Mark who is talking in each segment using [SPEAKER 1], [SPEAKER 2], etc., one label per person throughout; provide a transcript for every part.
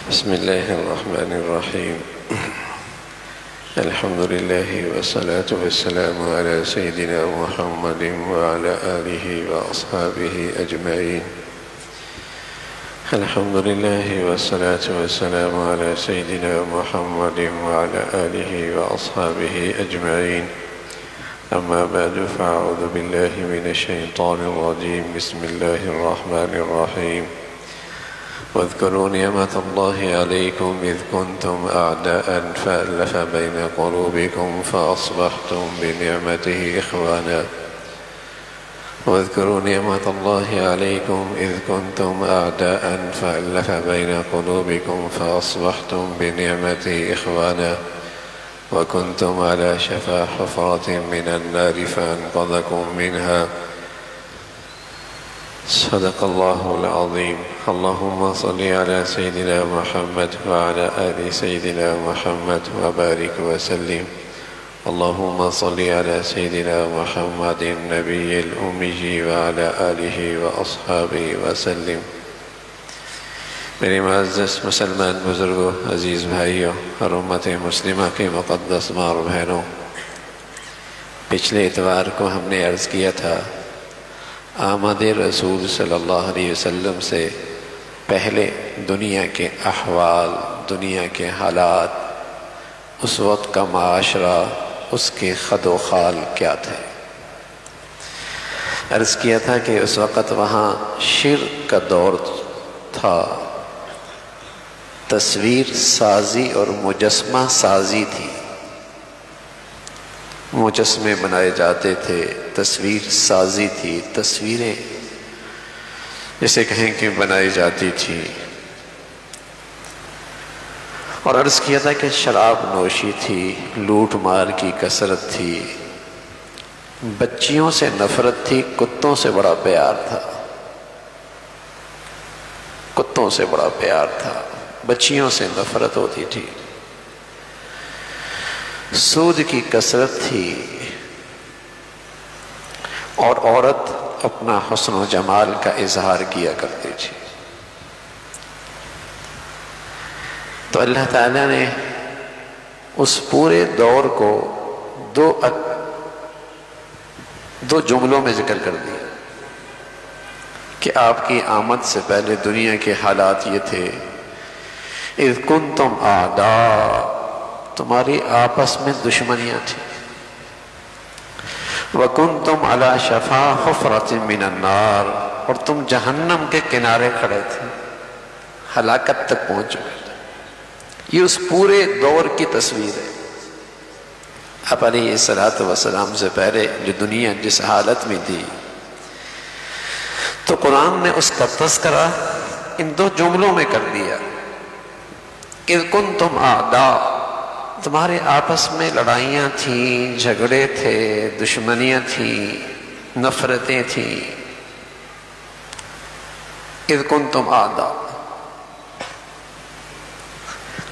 [SPEAKER 1] بسم الله الرحمن الرحيم. الحمد لله والصلاة والسلام على سيدنا محمد وعلى آله وأصحابه أجمعين. الحمد لله والصلاة والسلام على سيدنا محمد وعلى آله وأصحابه أجمعين. أما بعد فأعوذ بالله من الشيطان الرجيم. بسم الله الرحمن الرحيم. واذكروا نعمة الله عليكم إذ كنتم أعداء فألف بين قلوبكم فأصبحتم بنعمته إخوانا. واذكروا نعمة الله عليكم إذ كنتم أعداء فألف بين قلوبكم فأصبحتم بنعمته إخوانا وكنتم على شفا حفرة من النار فأنقذكم منها. صدق الله العظيم. اللهم صل على سيدنا محمد وعلى آل سيدنا محمد وبارك وسلم. اللهم صل على سيدنا محمد النبي الأمي وعلى آله وأصحابه وسلم. میرے معزز مسلمان بزرگوں، عزیز بھائیوں اور امت مسلمہ کے مقدس ماں اور بہنوں، پچھلے اتوار کو ہم نے عرض کیا تھا آمد رسول صلی اللہ علیہ وسلم سے پہلے دنیا کے احوال، دنیا کے حالات، اس وقت کا معاشرہ، اس کے خد و خال کیا تھے۔ عرض کیا تھا کہ اس وقت وہاں شرک کا دور تھا، تصویر سازی اور مجسمہ سازی تھی، مجسمے بنائے جاتے تھے، تصویر سازی تھی، تصویریں جسے کہیں کہ بنائی جاتی تھی۔ اور عرض کیا تھا کہ شراب نوشی تھی، لوٹ مار کی کثرت تھی، بچیوں سے نفرت تھی، کتوں سے بڑا پیار تھا، کتوں سے بڑا پیار تھا، بچیوں سے نفرت ہوتی تھی، سود کی کثرت تھی، اور عورت اپنا حسن و جمال کا اظہار کیا کرتی تھی۔ تو اللہ تعالیٰ نے اس پورے دور کو دو جملوں میں ذکر کر دیا کہ آپ کی آمد سے پہلے دنیا کے حالات یہ تھے، اذ کنتم اعداء، تمہاری آپس میں دشمنیاں تھیں، وَكُنْتُمْ عَلَى شَفَا حُفْرَةٍ مِّنَ النَّارِ، اور تم جہنم کے کنارے کھڑے تھے، ہلاکت تک پہنچ چکے تھے۔ یہ اس پورے دور کی تصویر ہے۔ آپ علیہ السلام سے پہلے جو دنیا جس حالت میں تھی، تو قرآن نے اس کا تذکرہ ان دو جملوں میں کر دیا، اِذْ كُنْتُمْ أَعْدَاءَ، تمہارے آپس میں لڑائیاں تھیں، جھگڑے تھے، دشمنیاں تھیں، نفرتیں تھیں۔ اِذْ كُنْتُمْ أَعْدَاءَ،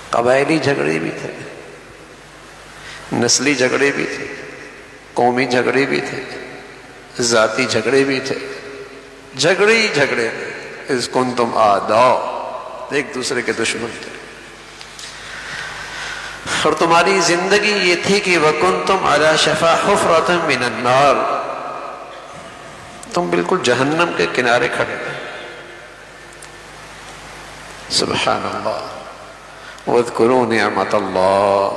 [SPEAKER 1] قبائلی جھگڑے بھی تھے، نسلی جھگڑے بھی تھے، قومی جھگڑے بھی تھے، ذاتی جھگڑے بھی تھے، جھگڑے ہی جھگڑے تھے۔ اِذْ كُنْتُمْ أَعْدَاءَ، ایک دوسرے کے دشمن تھے، اور تمہاری زندگی یہ تھی کہ وَكُنْتُمْ عَلَى شَفَا حُفْرَةٍ مِّنَ النَّارِ، تم بالکل جہنم کے کنارے کھڑے تھے۔ سبحان اللہ۔ وَاذْكُرُوا نِعْمَةَ اللَّهِ،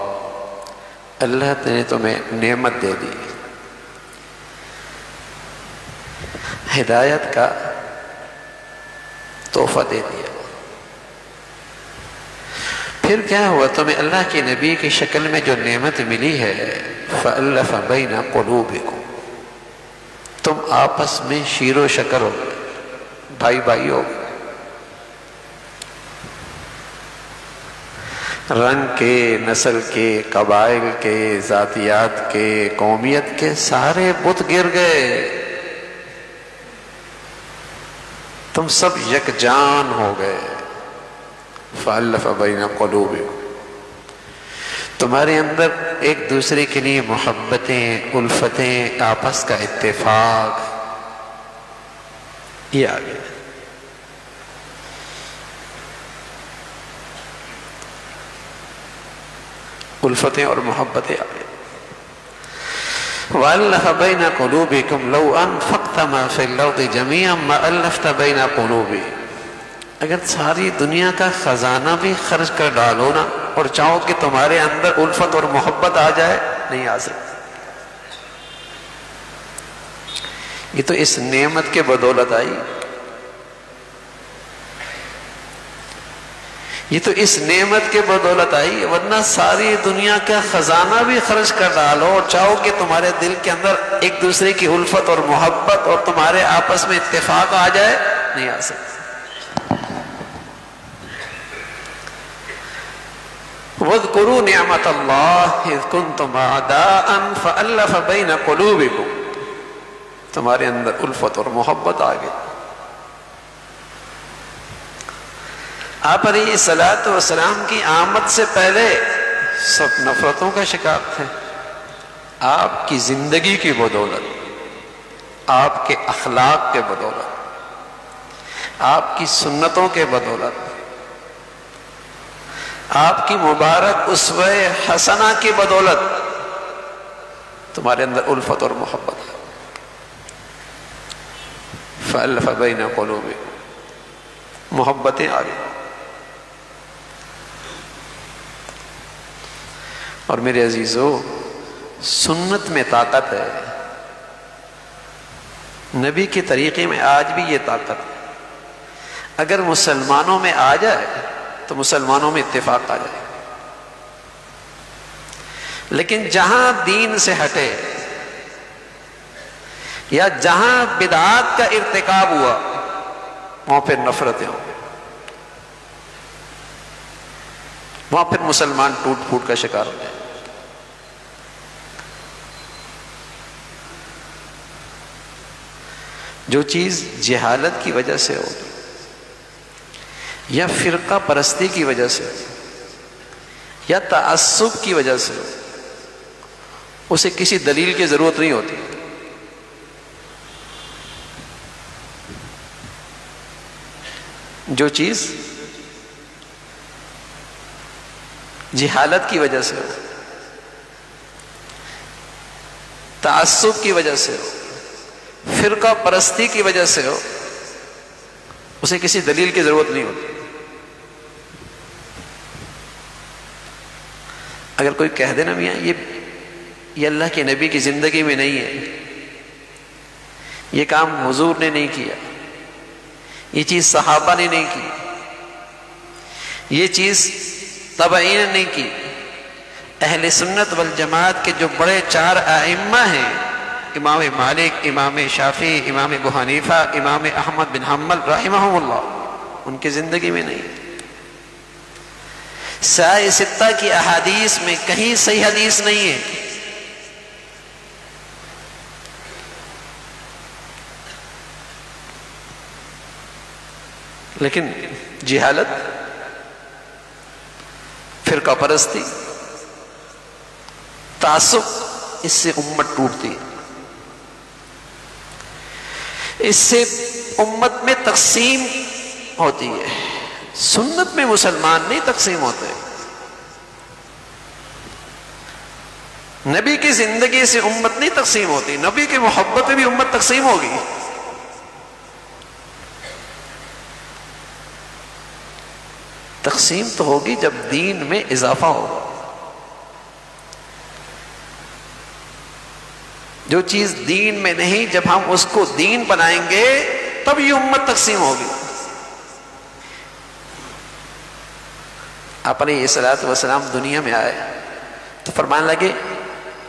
[SPEAKER 1] اللہ نے تمہیں نعمت دے دی، ہدایت کا تحفہ دے دیا۔ پھر کیا ہوا؟ تمہیں اللہ کے نبی کی شکل میں جو نعمت ملی ہے، فَأَلَّفَ بَيْنَ قُلُوبِكُمْ، تم آپس میں شیر و شکر ہو گئے، بھائی بھائی ہو گئے، رنگ کے، نسل کے، قبائل کے، ذاتیات کے، قومیت کے سارے بت گر گئے، تم سب یکجان ہو گئے۔ فَأَلَّفَ بَيْنَ قُلُوبِكُمْ، تمہارے اندر ایک دوسرے کے لیے محبتیں، الفتیں، آپس کا اتفاق یہ آ گیا۔ الفتیں اور محبتیں آ گئی. وَأَلَّفَ بَيْنَ قُلُوبِكُمْ لَوْ أَنفَقْتَ مَا فِي الْأَرْضِ جَمِيعًا مَا أَلَّفْتَ بَيْنَ قُلُوبِهِمْ. اگر ساری دنیا کا خزانہ بھی خرچ کر ڈالو نا اور چاہو کہ تمہارے اندر الفت اور محبت آ جائے، نہیں آ سکتی. یہ تو اس نعمت کے بدولت آئی، یہ تو اس نعمت کے بدولت آئی، ورنہ ساری دنیا کا خزانہ بھی خرچ کر ڈالو اور چاہو کہ تمہارے دل کے اندر ایک دوسرے کی الفت اور محبت اور تمہارے آپس میں اتفاق آ جائے، نہیں آ سکتی. وَاذْكُرُوا نِعْمَةَ اللَّهِ إِذْ كُنْتُمْ أَعْدَاءً فَأَلَّفَ بَيْنَ قُلُوبِكُمْ. تمہارے اندر الفت اور محبت آ گئی. آپ علیہ الصلوۃ والسلام کی آمد سے پہلے سب نفرتوں کا شکار تھے. آپ کی زندگی کی بدولت، آپ کے اخلاق کے بدولت، آپ کی سنتوں کے بدولت، آپ کی مبارک اسوہ حسنہ کی بدولت تمہارے اندر الفت اور محبت ہے. فَأَلَّفَ بَيْنَ قُلُوبِكُمْ، محبتیں آ گئی. اور میرے عزیزو، سنت میں طاقت ہے، نبی کے طریقے میں آج بھی یہ طاقت ہے. اگر مسلمانوں میں آ جائے تو مسلمانوں میں اتفاق آ جائے. لیکن جہاں دین سے ہٹے یا جہاں بدعات کا ارتکاب ہوا وہاں پھر نفرتیں ہوں، وہاں پھر مسلمان ٹوٹ پھوٹ کا شکار ہو جائے. جو چیز جہالت کی وجہ سے ہو یا فرقہ پرستی کی وجہ سے یا تعصب کی وجہ سے ہو، اسے کسی دلیل کی ضرورت نہیں ہوتی. جو چیز جہالت کی وجہ سے ہو، تعصب کی وجہ سے ہو، فرقہ پرستی کی وجہ سے ہو، اسے کسی دلیل کی ضرورت نہیں ہوتی. اگر کوئی کہہ دے نا میاں یہ اللہ کے نبی کی زندگی میں نہیں ہے، یہ کام حضور نے نہیں کیا، یہ چیز صحابہ نے نہیں کی، یہ چیز تابعین نے نہیں کی، اہل سنت والجماعت کے جو بڑے 4 ائمہ ہیں، امام مالک، امام شافعی، امام ابو حنیفہ، امام احمد بن حنبل رحمہم اللہ، ان کی زندگی میں نہیں. سائے ستہ کی احادیث میں کہیں صحیح حدیث نہیں ہے. لیکن جہالت، فرقہ پرستی، تعصب، اس سے امت ٹوٹتی ہے، اس سے امت میں تقسیم ہوتی ہے. سنت میں مسلمان نہیں تقسیم ہوتے. نبی کی زندگی سے امت نہیں تقسیم ہوتی، نبی کی محبت میں بھی امت تقسیم ہوگی. تقسیم تو ہوگی جب دین میں اضافہ ہوگا. جو چیز دین میں نہیں، جب ہم اس کو دین بنائیں گے تب یہ امت تقسیم ہوگی. آپ علیہ الصلوۃ والسلام دنیا میں آئے تو فرمانے لگے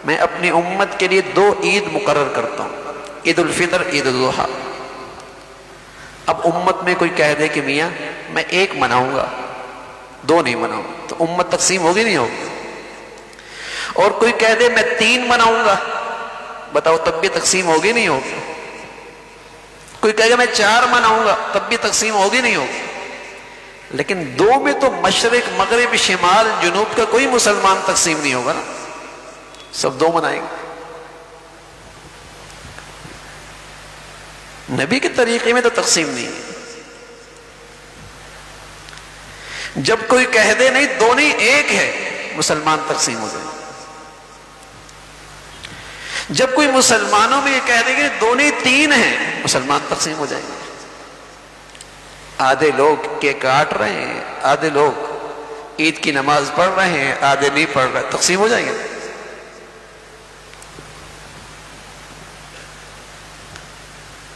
[SPEAKER 1] میں اپنی امت کے لیے 2 عید مقرر کرتا ہوں، عید الفطر، عید الاضحیٰ. اب امت میں کوئی کہہ دے کہ میاں میں 1 مناؤں گا، 2 نہیں مناؤں، تو امت تقسیم ہوگی نہیں ہوگی؟ اور کوئی کہہ دے میں 3 مناؤں گا، بتاؤ تب بھی تقسیم ہوگی نہیں ہوگی؟ کوئی کہے گا میں 4 مناؤں گا، تب بھی تقسیم ہوگی نہیں ہوگی؟ لیکن 2 میں تو مشرق، مغرب، شمال، جنوب کا کوئی مسلمان تقسیم نہیں ہوگا نا، سب 2 منائیں گے. نبی کے طریقے میں تو تقسیم نہیں ہے. جب کوئی کہہ دے نہیں 2 نہیں 1 ہے،
[SPEAKER 2] مسلمان تقسیم ہو جائیں گے۔ جب کوئی مسلمانوں میں یہ کہہ دے گے دونوں تین ہیں، مسلمان تقسیم ہو جائیں گے۔ آدھے لوگ کیک کاٹ رہے ہیں، آدھے لوگ عید کی نماز پڑھ رہے ہیں، آدھے نہیں پڑھ رہے، تقسیم ہو جائیں گے۔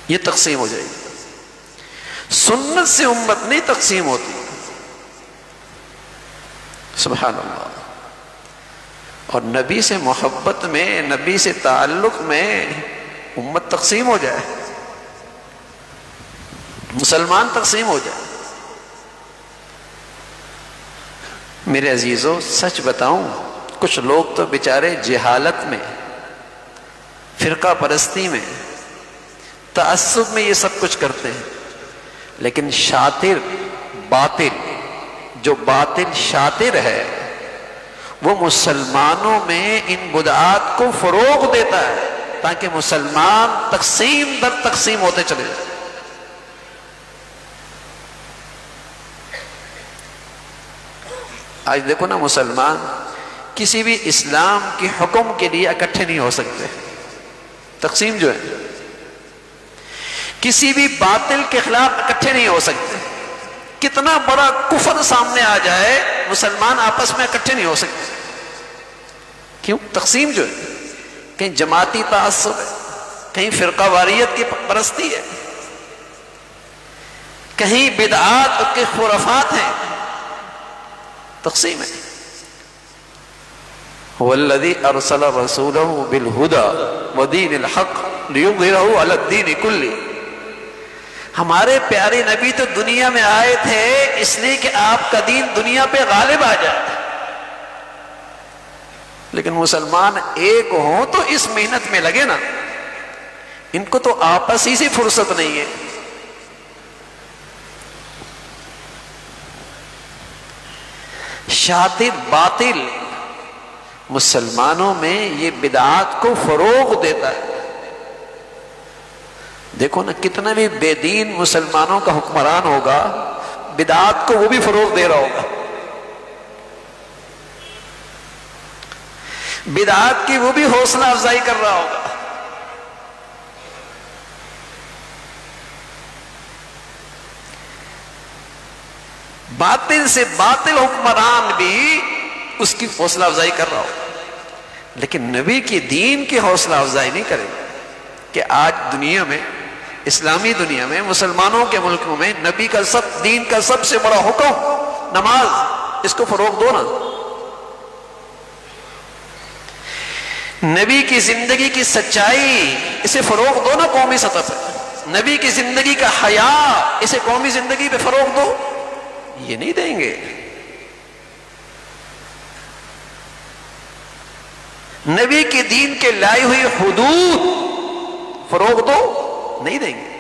[SPEAKER 2] یہ تقسیم ہو جائے گی۔ سنت سے امت نہیں تقسیم ہوتی، سبحان اللہ۔ اور نبی سے محبت میں، نبی سے تعلق میں امت تقسیم ہو جائے، مسلمان تقسیم ہو جائے۔ میرے عزیزوں سچ بتاؤں، کچھ لوگ تو بیچارے جہالت میں، فرقہ پرستی میں، تعصب میں یہ سب کچھ کرتے ہیں، لیکن شاطر باطل، جو باطل شاطر ہے وہ مسلمانوں میں ان بدعات کو فروغ دیتا ہے تاکہ مسلمان تقسیم در تقسیم ہوتے چلے جائیں۔ آج دیکھو نا، مسلمان کسی بھی اسلام کے حکم کے لیے اکٹھے نہیں ہو سکتے، تقسیم جو ہے، کسی بھی باطل کے خلاف اکٹھے نہیں ہو سکتے۔ کتنا بڑا کفر سامنے آ جائے، مسلمان آپس میں اکٹھے نہیں ہو سکتے۔ کیوں؟ تقسیم جو ہے، کہیں جماعتی تعصب ہے، کہیں فرقہ واریت کی پرستی ہے، کہیں بدعات کے خرافات ہیں، تقسیم ہے۔ والذی ارسل رسولہ بالہدی ودین الحق لیظہرہ علی الدین کلہ۔ ہمارے پیارے نبی تو دنیا میں آئے تھے اس لیے کہ آپ کا دین دنیا پہ غالب آ جائے، لیکن مسلمان ایک ہوں تو اس محنت میں لگے نا، ان کو تو آپس ہی سے فرصت نہیں ہے۔ شاطر باطل مسلمانوں میں یہ بدعات کو فروغ دیتا ہے۔ دیکھو نا، کتنا بھی بے دین مسلمانوں کا حکمران ہوگا، بدعات کو وہ بھی فروغ دے رہا ہوگا، بدعات کی وہ بھی حوصلہ افزائی کر رہا ہوگا۔ باطل سے باطل حکمران بھی اس کی حوصلہ افزائی کر رہا ہوگا، لیکن نبی کی دین کی حوصلہ افزائی نہیں کرے گا کہ آج دنیا میں، اسلامی دنیا میں، مسلمانوں کے ملکوں میں نبی کا دین کا سب سے بڑا حکم نماز، اس کو فروغ دو نا۔ نبی کی زندگی کی سچائی، اسے فروغ دو نا قومی سطح پہ۔ نبی کی زندگی کا حیا، اسے قومی زندگی پہ فروغ دو۔ یہ نہیں دیں گے۔ نبی کے دین کے لائی ہوئی حدود فروغ دو، نہیں دیں گے۔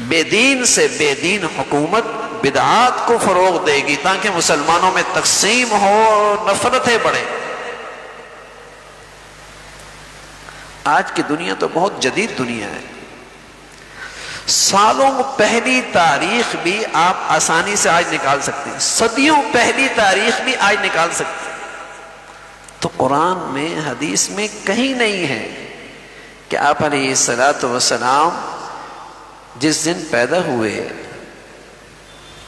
[SPEAKER 2] بے دین سے بے دین حکومت بدعات کو فروغ دے گی تاکہ مسلمانوں میں تقسیم ہو، نفرتیں بڑھیں۔ آج کی دنیا تو بہت جدید دنیا ہے، سالوں پہلی تاریخ بھی آپ آسانی سے آج نکال سکتے ہیں، صدیوں پہلی تاریخ بھی آج نکال سکتے ہیں۔ تو قرآن میں، حدیث میں کہیں نہیں ہے کہ آپ علیہ الصلاۃ والسلام جس دن پیدا ہوئے،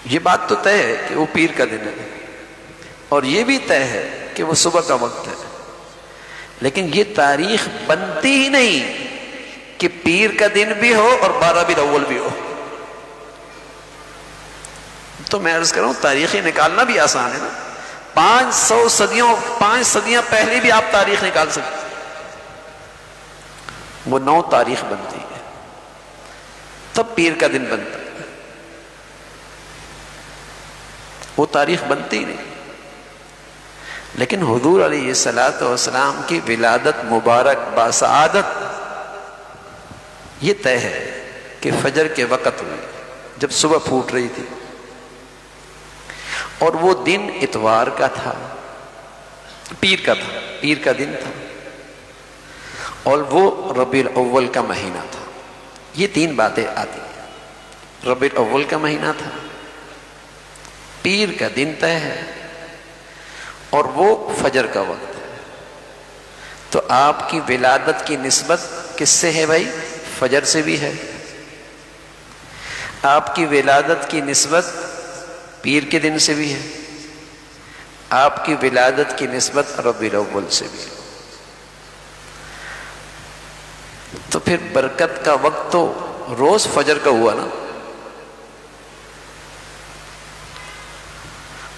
[SPEAKER 2] یہ بات تو طے ہے کہ وہ پیر کا دن ہے، اور یہ بھی طے ہے کہ وہ صبح کا وقت ہے، لیکن یہ تاریخ بنتی ہی نہیں کہ پیر کا دن بھی ہو اور 12 ربیع الاول بھی ہو۔ تو میں عرض کر رہا ہوں، تاریخیں نکالنا بھی آسان ہے نا، 5 صدیاں پہلے بھی آپ تاریخ نکال سکتے، وہ 9 تاریخ بنتی ہے، تب پیر کا دن بنتا ہے، وہ تاریخ بنتی نہیں۔ لیکن حضور علیہ الصلاۃ والسلام کی ولادت مبارک باسعادت یہ طے ہے کہ فجر کے وقت ہوئی، جب صبح پھوٹ رہی تھی، اور وہ دن اتوار کا تھا، پیر کا دن تھا، اور وہ ربیع الاول کا مہینہ تھا۔ یہ 3 باتیں آتی ہیں، ربیع الاول کا مہینہ تھا، پیر کا دن طے ہے اور وہ فجر کا وقت ہے، تو آپ کی ولادت کی نسبت کس سے ہے بھائی؟ فجر سے بھی ہے۔ آپ کی ولادت کی نسبت پیر کے دن سے بھی ہے، آپ کی ولادت کی نسبت ربیع الاول سے بھی ہے۔ تو پھر برکت کا وقت تو روز فجر کا ہوا نا،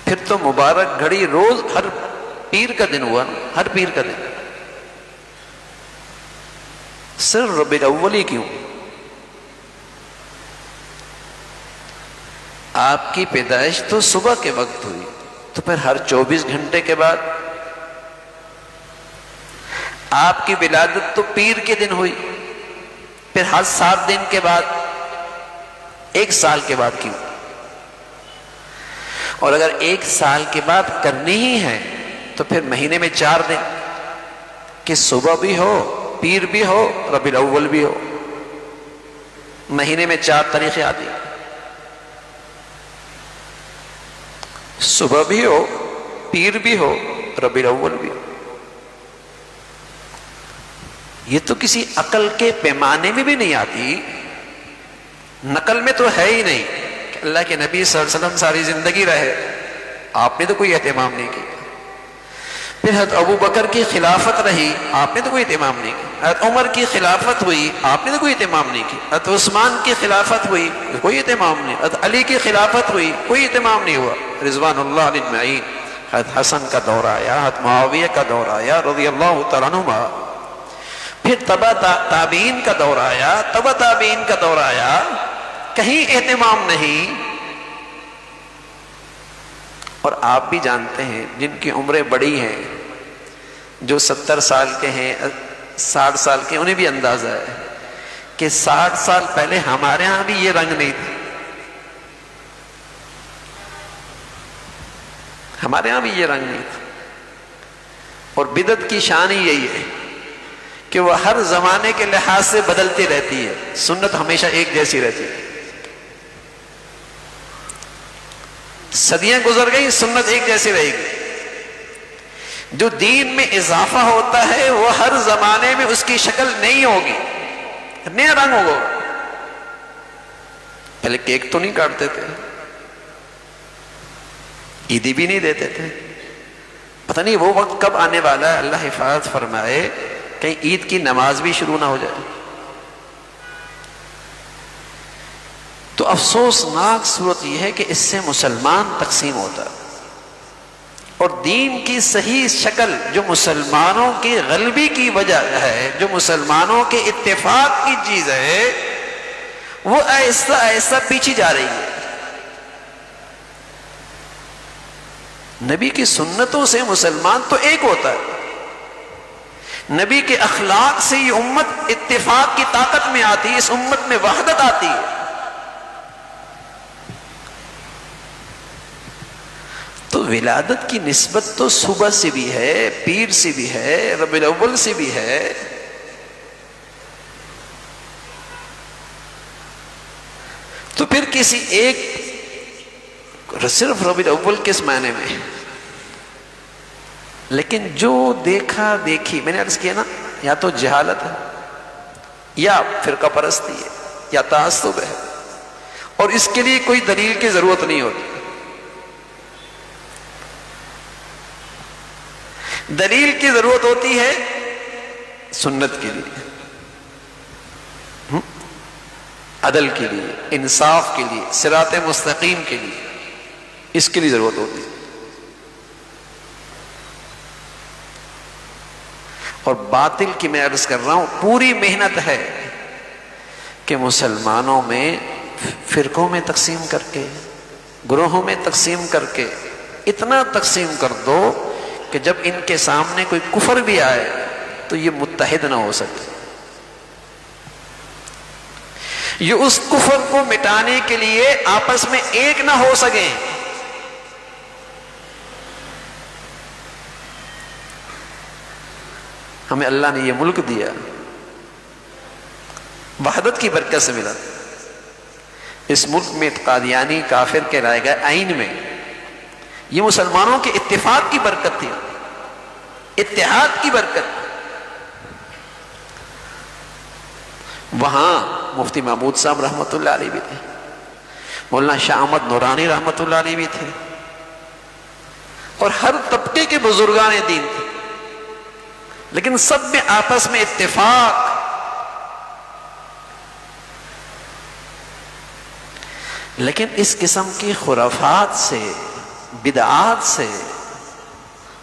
[SPEAKER 2] پھر تو مبارک گھڑی روز ہر پیر کا دن ہوا نا، ہر پیر کا دن، صرف ربیع الاول ہی کیوں؟ آپ کی پیدائش تو صبح کے وقت ہوئی، تو پھر ہر 24 گھنٹے کے بعد۔ آپ کی ولادت تو پیر کے دن ہوئی، پھر ہر 7 دن کے بعد، 1 سال کے بعد کیوں؟ اور اگر 1 سال کے بعد کرنی ہی ہے تو پھر مہینے میں 4 دن، کہ صبح بھی ہو، پیر بھی ہو، ربیع الاول بھی ہو، مہینے میں 4 تاریخیں آتی، صبح بھی ہو، پیر بھی ہو، ربیع الاول بھی ہو۔ یہ تو کسی عقل کے پیمانے میں بھی نہیں آتی، نقل میں تو ہے ہی نہیں کہ اللہ کے نبی صلی اللہ علیہ وسلم ساری زندگی رہے، آپ نے تو کوئی اہتمام نہیں کیا۔ پھر حضرت ابو بکر کی خلافت رہی، آپ نے تو کوئی اہتمام نہیں کیا۔ حضرت عمر کی خلافت ہوئی، آپ نے تو کوئی اہتمام نہیں کیا۔ حضرت عثمان کی خلافت ہوئی، کوئی اہتمام نہیں۔ حضرت علی کی خلافت ہوئی، کوئی اہتمام نہیں ہوا، رضوان اللہ علیہ اجمعین۔ حضرت حسن کا دور آیا، حضرت معاویہ کا دور آیا رضی اللہ تعالیٰ عنہما، پھر تبع تابعین کا دور آیا، تبع تابعین کا دور آیا، کہیں اہتمام نہیں۔ اور آپ بھی جانتے ہیں جن کی عمریں بڑی ہیں، جو 70 سال کے ہیں، 60 سال کے، انہیں بھی اندازہ ہے کہ 60 سال پہلے ہمارے ہاں بھی یہ رنگ نہیں تھا، ہمارے ہاں بھی یہ رنگ نہیں تھا۔ اور بدعت کی شان ہی یہی ہے کہ وہ ہر زمانے کے لحاظ سے بدلتی رہتی ہے، سنت ہمیشہ ایک جیسی رہتی ہے۔ صدیاں گزر گئی، سنت ایک جیسی رہے گی۔ جو دین میں اضافہ ہوتا ہے وہ ہر زمانے میں اس کی شکل نہیں ہوگی، نیا رنگ ہوگا۔ پہلے کیک تو نہیں کاٹتے تھے، عیدی بھی نہیں دیتے تھے، پتہ نہیں وہ وقت کب آنے والا ہے، اللہ حفاظت فرمائے کہیں عید کی نماز بھی شروع نہ ہو جائے۔ تو افسوسناک صورت یہ ہے کہ اس سے مسلمان تقسیم ہوتا ہے، اور دین کی صحیح شکل جو مسلمانوں کی غلبی کی وجہ ہے، جو مسلمانوں کے اتفاق کی چیز ہے، وہ ایسا ایسا پیچھے جا رہی ہے۔ نبی کی سنتوں سے مسلمان تو ایک ہوتا ہے، نبی کے اخلاق سے یہ امت اتفاق کی طاقت میں آتی ہے، اس امت میں وحدت آتی ہے۔ تو ولادت کی نسبت تو صبح سے بھی ہے، پیر سے بھی ہے، ربیع الاول سے بھی ہے۔ تو پھر کسی ایک صرف ربیع الاول کس معنی میں؟ لیکن جو دیکھا دیکھی، میں نے عرض کیا نا، یا تو جہالت ہے، یا فرقہ پرستی ہے، یا تعصب ہے، اور اس کے لیے کوئی دلیل کی ضرورت نہیں ہوتی۔ دلیل کی ضرورت ہوتی ہے سنت کے لیے، عدل کے لیے، انصاف کے لیے، صراط مستقیم کے لیے، اس کے لیے ضرورت ہوتی ہے۔ اور باطل کی میں عرض کر رہا ہوں، پوری محنت ہے کہ مسلمانوں میں فرقوں میں تقسیم کر کے، گروہوں میں تقسیم کر کے اتنا تقسیم کر دو کہ جب ان کے سامنے کوئی کفر بھی آئے تو یہ متحد نہ ہو سکے، یہ اس کفر کو مٹانے کے لیے آپس میں ایک نہ ہو سکیں۔ ہمیں اللہ نے یہ ملک دیا، وحدت کی برکت سے ملا۔ اس ملک میں قادیانی کافر کے لائے گئے آئین میں یہ مسلمانوں کے اتفاق کی برکت تھی، اتحاد کی برکت۔ وہاں مفتی محمود صاحب رحمۃ اللہ علیہ بھی تھے، مولانا شاہ احمد نورانی رحمۃ اللہ علیہ بھی تھے، اور ہر طبقے کے بزرگان دین تھے، لیکن سب میں آپس میں اتفاق۔ لیکن اس قسم کی خرافات سے، بدعات سے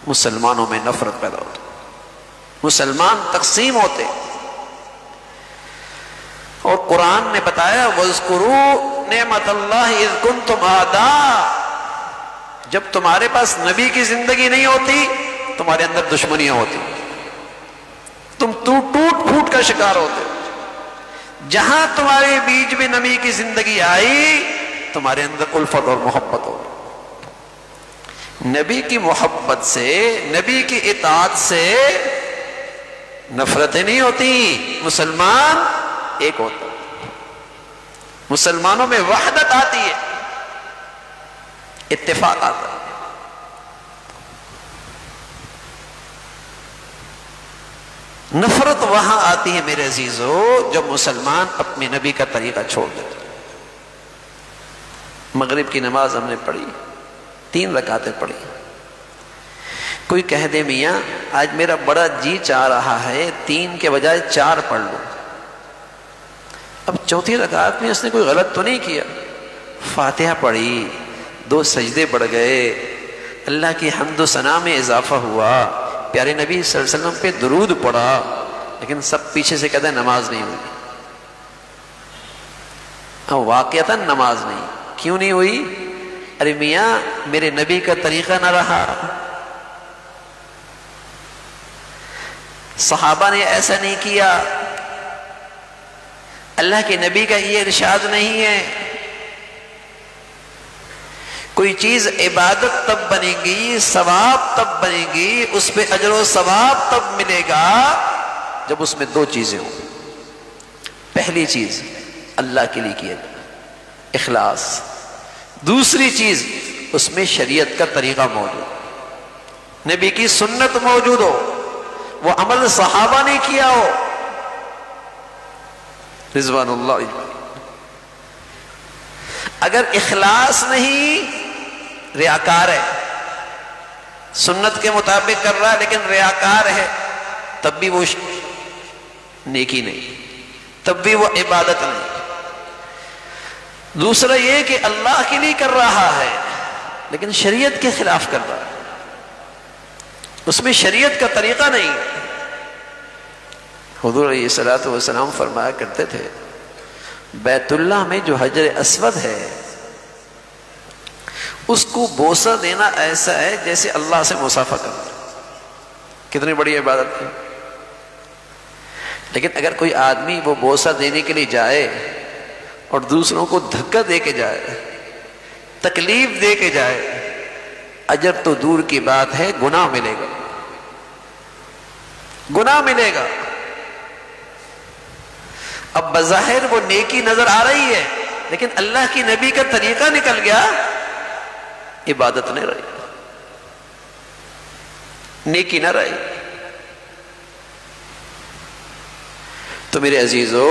[SPEAKER 2] مسلمانوں میں نفرت پیدا ہوتی، مسلمان تقسیم ہوتے۔ اور قرآن نے بتایا وَاذْكُرُوا نِعْمَةَ اللَّهِ إِذْ كُنْتُمْ أَعْدَاءَ، جب تمہارے پاس نبی کی زندگی نہیں ہوتی تمہارے اندر دشمنیاں ہوتی، تم ٹوٹ پھوٹ کا شکار ہوتے۔ جہاں تمہارے بیچ میں نبی کی زندگی آئی تمہارے اندر الفت اور محبت ہو۔ نبی کی محبت سے، نبی کی اطاعت سے نفرتیں نہیں ہوتی، مسلمان ایک ہوتا، مسلمانوں میں وحدت آتی ہے، اتفاق آتا ہے۔ نفرت وہاں آتی ہے میرے عزیزو جب مسلمان اپنے نبی کا طریقہ چھوڑ دیتے۔ مغرب کی نماز ہم نے پڑھی، 3 رکعتیں پڑھی، کوئی کہہ دے میاں آج میرا بڑا جی چاہ رہا ہے 3 کے بجائے 4 پڑھ لوں، اب 4تھی رکعت میں اس نے کوئی غلط تو نہیں کیا، فاتحہ پڑھی، 2 سجدے بڑھ گئے، اللہ کی حمد و ثنا میں اضافہ ہوا، پیارے نبی صلی اللہ علیہ وسلم پہ درود پڑھا، لیکن سب پیچھے سے کہتے ہیں نماز نہیں ہوئی۔ اب واقعتاً نماز نہیں، کیوں نہیں ہوئی؟ ارے میاں میرے نبی کا طریقہ نہ رہا، صحابہ نے ایسا نہیں کیا، اللہ کے نبی کا یہ ارشاد نہیں ہے۔ کوئی چیز عبادت تب بنے گی، ثواب تب بنے گی، اس پہ اجر و ثواب تب ملے گا جب اس میں 2 چیزیں ہوں۔ پہلی چیز اللہ کے لیے کیا جائے، اخلاص، دوسری چیز اس میں شریعت کا طریقہ موجود، نبی کی سنت موجود ہو، وہ عمل صحابہ نے کیا ہو رضوان اللہ اجمعین۔ اگر اخلاص نہیں، ریاکار ہے، سنت کے مطابق کر رہا ہے لیکن ریاکار ہے، تب بھی وہ نیکی نہیں، تب بھی وہ عبادت نہیں۔ دوسرا یہ کہ اللہ کے لیے کر رہا ہے لیکن شریعت کے خلاف کر رہا ہے، اس میں شریعت کا طریقہ نہیں۔ حضور علیہ الصلوۃ والسلام فرمایا کرتے تھے بیت اللہ میں جو حجر اسود ہے اس کو بوسہ دینا ایسا ہے جیسے اللہ سے مصافحہ کرنا، کتنی بڑی عبادت ہے۔ لیکن اگر کوئی آدمی وہ بوسہ دینے کے لیے جائے اور دوسروں کو دھکا دے کے جائے، تکلیف دے کے جائے، اجر تو دور کی بات ہے، گناہ ملے گا، گناہ ملے گا۔ اب بظاہر وہ نیکی نظر آ رہی ہے لیکن اللہ کی نبی کا طریقہ نکل گیا، عبادت نہیں رہی، نیکی نہ رہی۔ تو میرے عزیزو،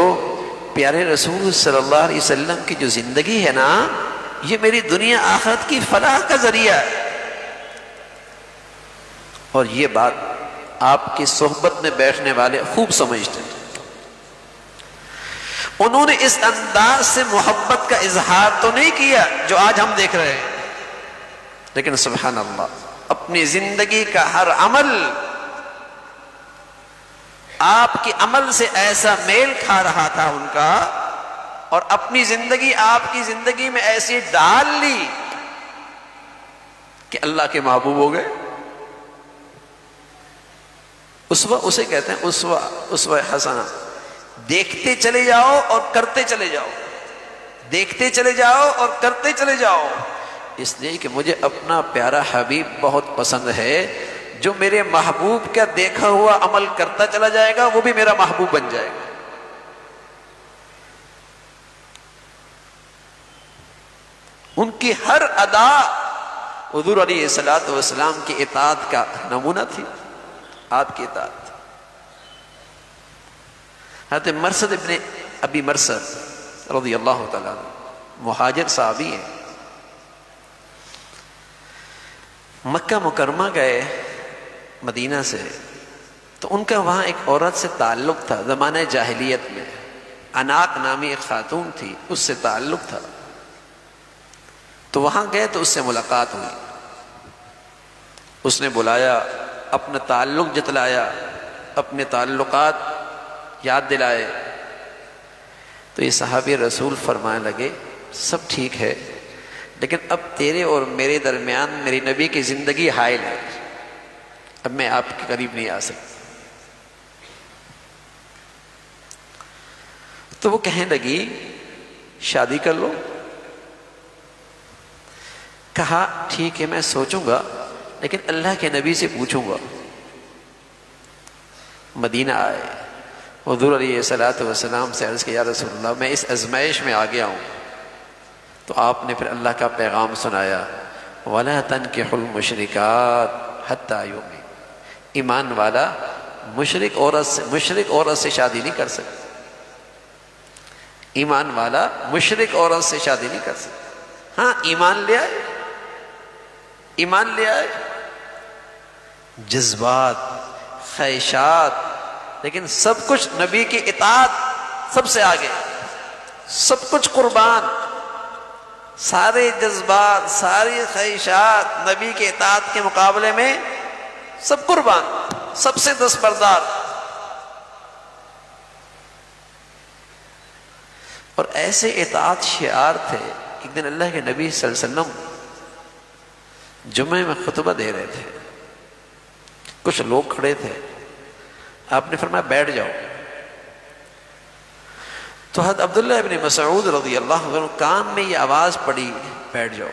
[SPEAKER 2] پیارے رسول صلی اللہ علیہ وسلم کی جو زندگی ہے نا، یہ میری دنیا آخرت کی فلاح کا ذریعہ ہے۔ اور یہ بات آپ کی صحبت میں بیٹھنے والے خوب سمجھتے ہیں۔ انہوں نے اس انداز سے محبت کا اظہار تو نہیں کیا جو آج ہم دیکھ رہے ہیں، لیکن سبحان اللہ اپنی زندگی کا ہر عمل آپ کے عمل سے ایسا میل کھا رہا تھا ان کا، اور اپنی زندگی آپ کی زندگی میں ایسی ڈال لی کہ اللہ کے محبوب ہو گئے۔ اسوہ اسے کہتے ہیں، اسوہ حسنہ، دیکھتے چلے جاؤ اور کرتے چلے جاؤ، دیکھتے چلے جاؤ اور کرتے چلے جاؤ، اس لیے کہ مجھے اپنا پیارا حبیب بہت پسند ہے، جو میرے محبوب کا دیکھا ہوا عمل کرتا چلا جائے گا وہ بھی میرا محبوب بن جائے گا۔ ان کی ہر ادا، حضور علیہ الصلوۃ والسلام کی اطاعت کا نمونہ تھی، آپ کی اطاعت۔ حضرت مرثد ابن ابی مرثد رضی اللہ تعالیٰ عنہ مہاجر صحابی ہیں، مکہ مکرمہ گئے مدینہ سے، تو ان کا وہاں ایک عورت سے تعلق تھا زمانہ جاہلیت میں، اناق نامی ایک خاتون تھی، اس سے تعلق تھا۔ تو وہاں گئے تو اس سے ملاقات ہوئی، اس نے بلایا، اپنا تعلق جتلایا، اپنے تعلقات یاد دلائے۔ تو یہ صحابی رسول فرمانے لگے سب ٹھیک ہے، لیکن اب تیرے اور میرے درمیان میری نبی کی زندگی حائل ہے، اب میں آپ کے قریب نہیں آ سکتا۔ تو وہ کہنے لگی شادی کر لو۔ کہا ٹھیک ہے میں سوچوں گا، لیکن اللہ کے نبی سے پوچھوں گا۔ مدینہ آئے، حضور علیہ الصلوۃ والسلام سے عرض کیا یا رسول اللہ میں اس ازمائش میں آ گیا ہوں۔ تو آپ نے پھر اللہ کا پیغام سنایا، وَلَا تَنْكِحُوا الْمُشْرِكَاتِ حَتَّى يُؤْمِنَ، ایمان والا مشرک عورت سے شادی نہیں کر سکتا، ایمان والا مشرک عورت سے شادی نہیں کر سکتا۔ ہاں ایمان لے آئے، ایمان لے آئے، جذبات، خواہشات، لیکن سب کچھ نبی کی اطاعت سب سے آگے، سب کچھ قربان، سارے جذبات، ساری خواہشات نبی کی اطاعت کے مقابلے میں سب قربان، سب سے دستبردار۔ اور ایسے اطاعت شعار تھے۔ ایک دن اللہ کے نبی صلی اللہ علیہ وسلم جمعے میں خطبہ دے رہے تھے، کچھ لوگ کھڑے تھے، آپ نے فرمایا بیٹھ جاؤ۔ تو حضرت عبداللہ ابن مسعود رضی اللہ عنہ کان میں یہ آواز پڑی بیٹھ جاؤ،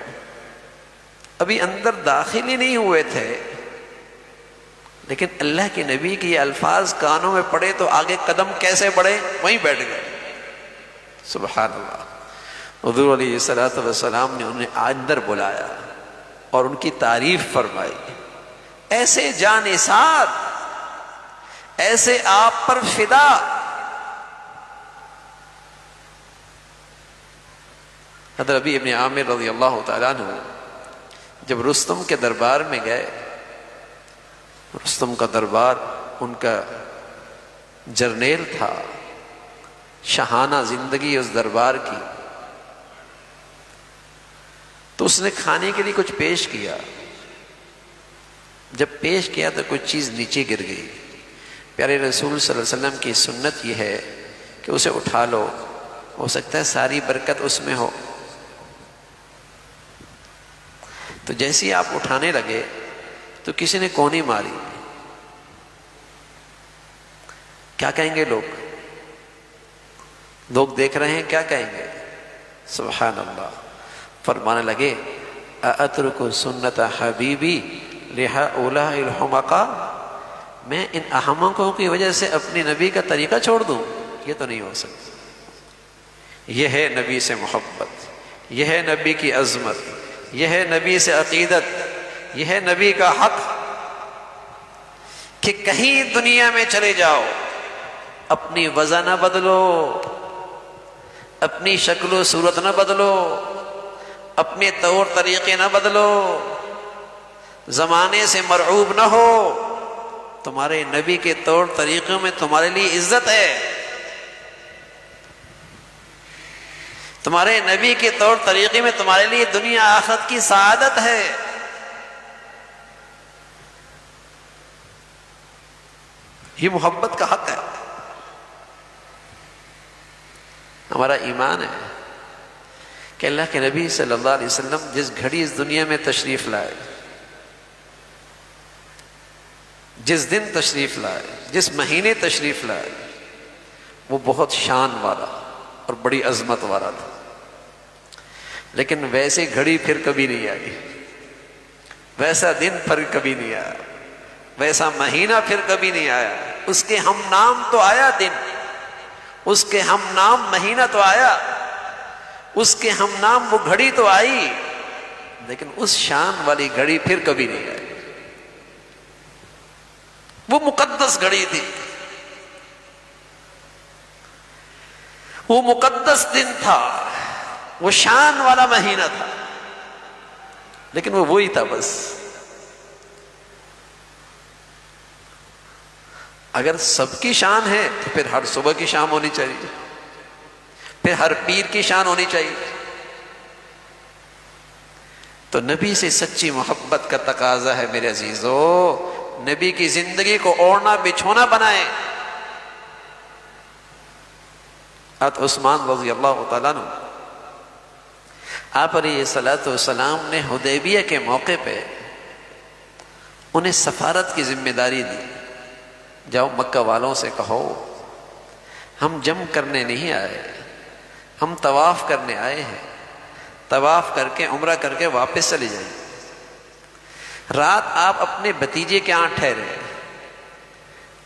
[SPEAKER 2] ابھی اندر داخل ہی نہیں ہوئے تھے، لیکن اللہ کے نبی کے یہ الفاظ کانوں میں پڑے تو آگے قدم کیسے بڑھے، وہیں بیٹھ گئے۔ سبحان اللہ۔ حضور علیہ الصلوۃ والسلام نے انہیں اندر بلایا اور ان کی تعریف فرمائی، ایسے جانثار، ایسے آپ پر فدا۔ حضرت ربیع ابن عامر رضی اللہ تعالیٰ عنہ جب رستم کے دربار میں گئے، رستم کا دربار ان کا جرنیل تھا، شاہانہ زندگی اس دربار کی، تو اس نے کھانے کے لیے کچھ پیش کیا، جب پیش کیا تو کچھ چیز نیچے گر گئی۔ پیارے رسول صلی اللہ علیہ وسلم کی سنت یہ ہے کہ اسے اٹھا لو، ہو سکتا ہے ساری برکت اس میں ہو۔ تو جیسے ہی آپ اٹھانے لگے تو کسی نے کونی ماری، کیا کہیں گے لوگ؟ لوگ دیکھ رہے ہیں، کیا کہیں گے؟ سبحان اللہ۔ فرمانے لگے اَأَتْرُكُ سُنَّةَ حَبِيبِي لِهَؤُلَاءِ الْحُمَقَاءِ، میں ان احمقوں کی وجہ سے اپنی نبی کا طریقہ چھوڑ دوں؟ یہ تو نہیں ہو سکتا۔ یہ ہے نبی سے محبت، یہ ہے نبی کی عظمت، یہ ہے نبی سے عقیدت، یہ ہے نبی کا حق کہ کہیں دنیا میں چلے جاؤ، اپنی وضع نہ بدلو، اپنی شکل و صورت نہ بدلو، اپنے طور طریقے نہ بدلو، زمانے سے مرعوب نہ ہو، تمہارے نبی کے طور طریقوں میں تمہارے لیے عزت ہے، تمہارے نبی کے طور طریقے میں تمہارے لیے دنیا آخرت کی سعادت ہے۔ یہ محبت کا حق ہے، ہمارا ایمان ہے کہ اللہ کے نبی صلی اللہ علیہ وسلم جس گھڑی اس دنیا میں تشریف لائے، جس دن تشریف لائے، جس مہینے تشریف لائے، وہ بہت شان والا اور بڑی عظمت والا تھا، لیکن ویسے گھڑی پھر کبھی نہیں آئی، ویسا دن پھر کبھی نہیں آیا، ویسا مہینہ پھر کبھی نہیں آیا۔ اس کے ہم نام تو آیا دن، اس کے ہم نام مہینہ تو آیا، اس کے ہم نام وہ گھڑی تو آئی لیکن اس شان والی گھڑی پھر کبھی نہیں آئی. وہ مقدس گھڑی تھی، وہ مقدس دن تھا، وہ شان والا مہینہ تھا، لیکن وہ وہی تھا بس. اگر سب کی شان ہے تو پھر ہر صبح کی شام ہونی چاہیے، پھر ہر پیر کی شان ہونی چاہیے. تو نبی سے سچی محبت کا تقاضا ہے میرے عزیزو، نبی کی زندگی کو اوڑھنا بچھونا بنائیں. حضرت عثمان رضی اللہ تعالیٰ عنہ، آپ علیہ الصلوۃ والسلام نے حدیبیہ کے موقع پہ انہیں سفارت کی ذمہ داری دی. جاؤ مکہ والوں سے کہو ہم جم کرنے نہیں آئے، ہم طواف کرنے آئے ہیں، طواف کر کے عمرہ کر کے واپس چلے جائیں. رات آپ اپنے بھتیجے کے یہاں ٹھہرے،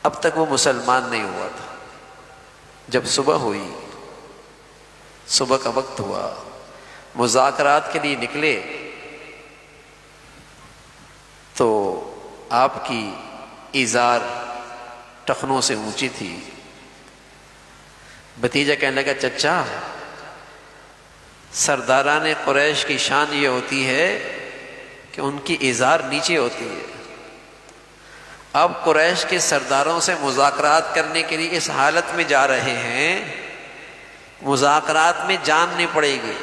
[SPEAKER 2] اب تک وہ مسلمان نہیں ہوا تھا. جب صبح ہوئی، صبح کا وقت ہوا، مذاکرات کے لیے نکلے تو آپ کی ازار ٹخنوں سے اونچی تھی. بھتیجا کہنے لگا چچا، سرداران قریش کی شان یہ ہوتی ہے کہ ان کی ازار نیچے ہوتی ہے. اب قریش کے سرداروں سے مذاکرات کرنے کے لیے اس حالت میں جا رہے ہیں، مذاکرات میں جان نہیں پڑے گی.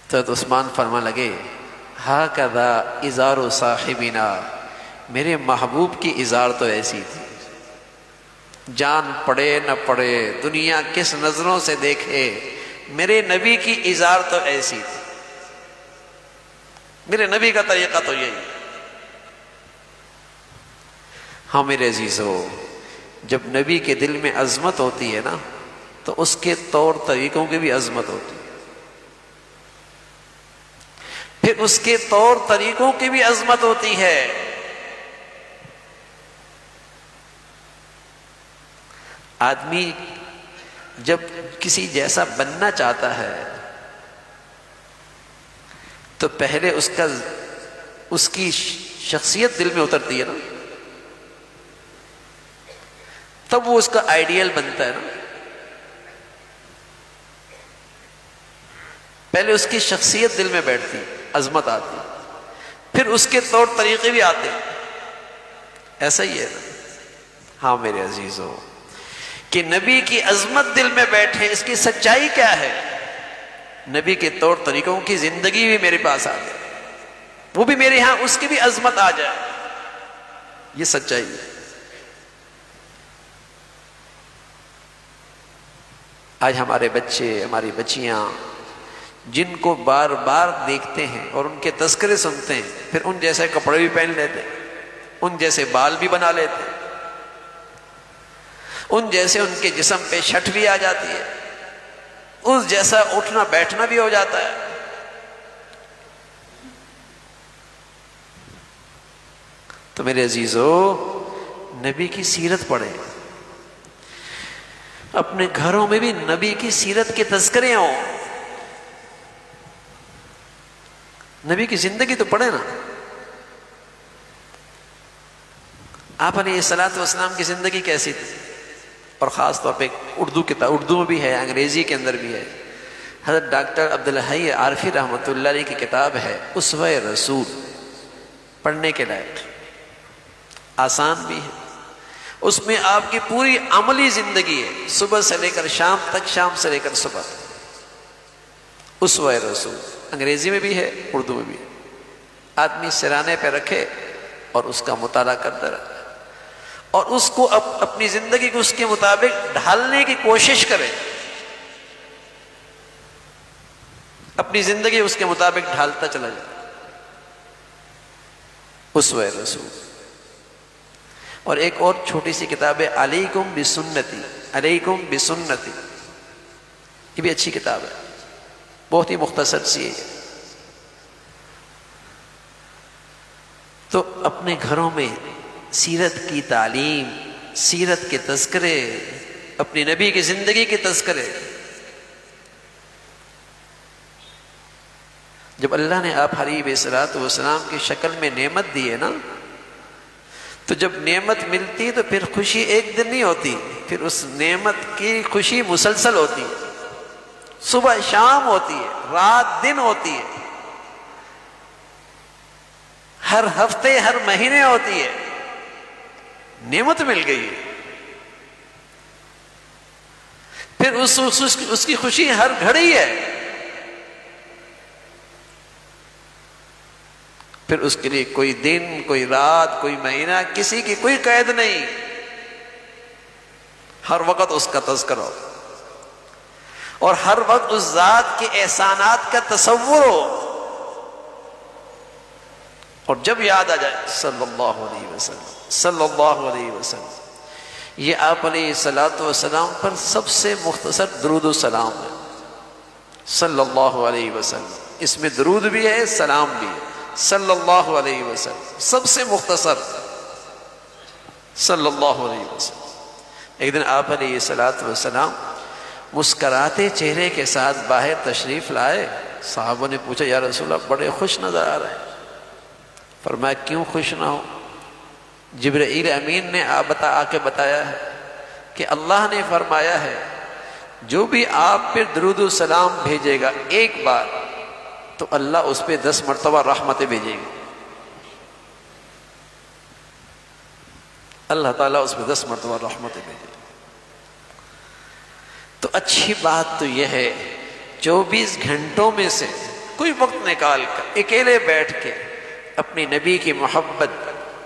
[SPEAKER 2] تو عثمان فرما لگے ہاکذا ازار صاحبنا، میرے محبوب کی ازار تو ایسی تھی، جان پڑے نہ پڑے، دنیا کس نظروں سے دیکھے، میرے نبی کی ازار تو ایسی تھی. میرے نبی کا طریقہ تو یہی. ہاں میرے عزیزو، جب نبی کے دل میں عظمت ہوتی ہے نا تو اس کے طور طریقوں کی بھی عظمت ہوتی ہے، پھر اس کے طور طریقوں کی بھی عظمت ہوتی ہے. آدمی جب کسی جیسا بننا چاہتا ہے تو پہلے اس کی شخصیت دل میں اترتی ہے نا، تب وہ اس کا آئیڈیل بنتا ہے نا. پہلے اس کی شخصیت دل میں بیٹھتی، عظمت آتی، پھر اس کے طور طریقے بھی آتے. ایسا ہی ہے نا. ہاں میرے عزیزو، کہ نبی کی عظمت دل میں بیٹھے، اس کی سچائی کیا ہے؟ نبی کے طور طریقوں کی زندگی بھی میرے پاس آ جائے، وہ بھی میرے ہاں اس کی بھی عظمت آ جائے، یہ سچائی ہے. آج ہمارے بچے، ہماری بچیاں جن کو بار بار دیکھتے ہیں اور ان کے تذکرے سنتے ہیں، پھر ان جیسے کپڑے بھی پہن لیتے ہیں، ان جیسے بال بھی بنا لیتے ہیں، ان جیسے ان کے جسم پہ شٹ بھی آ جاتی ہے، اس جیسا اٹھنا بیٹھنا بھی ہو جاتا ہے. تو میرے عزیزو، نبی کی سیرت پڑھیں، اپنے گھروں میں بھی نبی کی سیرت کے تذکرے ہوں. نبی کی زندگی تو پڑھیں نا. آپ علیہ الصلوۃ والسلام کی زندگی کیسی تھی؟ اور خاص طور پہ اردو کتاب، اردو میں بھی ہے، انگریزی کے اندر بھی ہے. حضرت ڈاکٹر عبدالحی عارفی رحمۃ اللہ علیہ کی کتاب ہے اسوہ رسول، پڑھنے کے لائق، آسان بھی ہے. اس میں آپ کی پوری عملی زندگی ہے، صبح سے لے کر شام تک، شام سے لے کر صبح تک. اسوہ رسول انگریزی میں بھی ہے، اردو میں بھی ہے. آدمی سرانے پہ رکھے اور اس کا مطالعہ کرتا رہے اور اس کو اپنی زندگی کو اس کے مطابق ڈھالنے کی کوشش کرے، اپنی زندگی اس کے مطابق ڈھالتا چلا جائے. اسوہ رسول. اور ایک اور چھوٹی سی کتاب ہے علیکم بسنتی، علیکم بسنتی، یہ بھی اچھی کتاب ہے، بہت ہی مختصر سی ہے. تو اپنے گھروں میں سیرت کی تعلیم، سیرت کے تذکرے، اپنی نبی کی زندگی کے تذکرے. جب اللہ نے آپ علیہ السلام کی شکل میں نعمت دی ہے نا، تو جب نعمت ملتی تو پھر خوشی ایک دن نہیں ہوتی، پھر اس نعمت کی خوشی مسلسل ہوتی ہے، صبح شام ہوتی ہے، رات دن ہوتی ہے، ہر ہفتے ہر مہینے ہوتی ہے۔ نعمت مل گئی ہے، پھر اس کی خوشی ہر گھڑی ہے، پھر اس کے لیے کوئی دن، کوئی رات، کوئی مہینہ، کسی کی کوئی قید نہیں، ہر وقت اس کا تذکرہ ہو اور ہر وقت اس ذات کے احسانات کا تصور ہو، اور جب یاد آ جائے صلی اللہ علیہ وسلم، صلی اللہ علیہ وسلم۔ یہ آپ علیہ السلام پر سب سے مختصر درود و سلام ہے، صلی اللہ علیہ وسلم۔ اس میں درود بھی ہے، سلام بھی ہے، صلی اللہ علیہ وسلم، سب سے مختصر صلی اللہ علیہ وسلم۔ ایک دن آپ علیہ السلام مسکراتے چہرے کے ساتھ باہر تشریف لائے، صحابہ نے پوچھا یا رسول اللہ بڑے خوش نظر آ رہے ہیں۔ فرمایا کیوں خوش نہ ہو، جبرائیل امین نے آ کے بتایا ہے کہ اللہ نے فرمایا ہے جو بھی آپ پہ درود و سلام بھیجے گا ایک بار تو اللہ اس پہ 10 مرتبہ رحمتیں بھیجے گی، اللہ تعالیٰ اس پہ 10 مرتبہ رحمتیں بھیجے گی۔ تو اچھی بات تو یہ ہے 24 گھنٹوں میں سے کوئی وقت نکال کر اکیلے بیٹھ کے اپنی نبی کی محبت،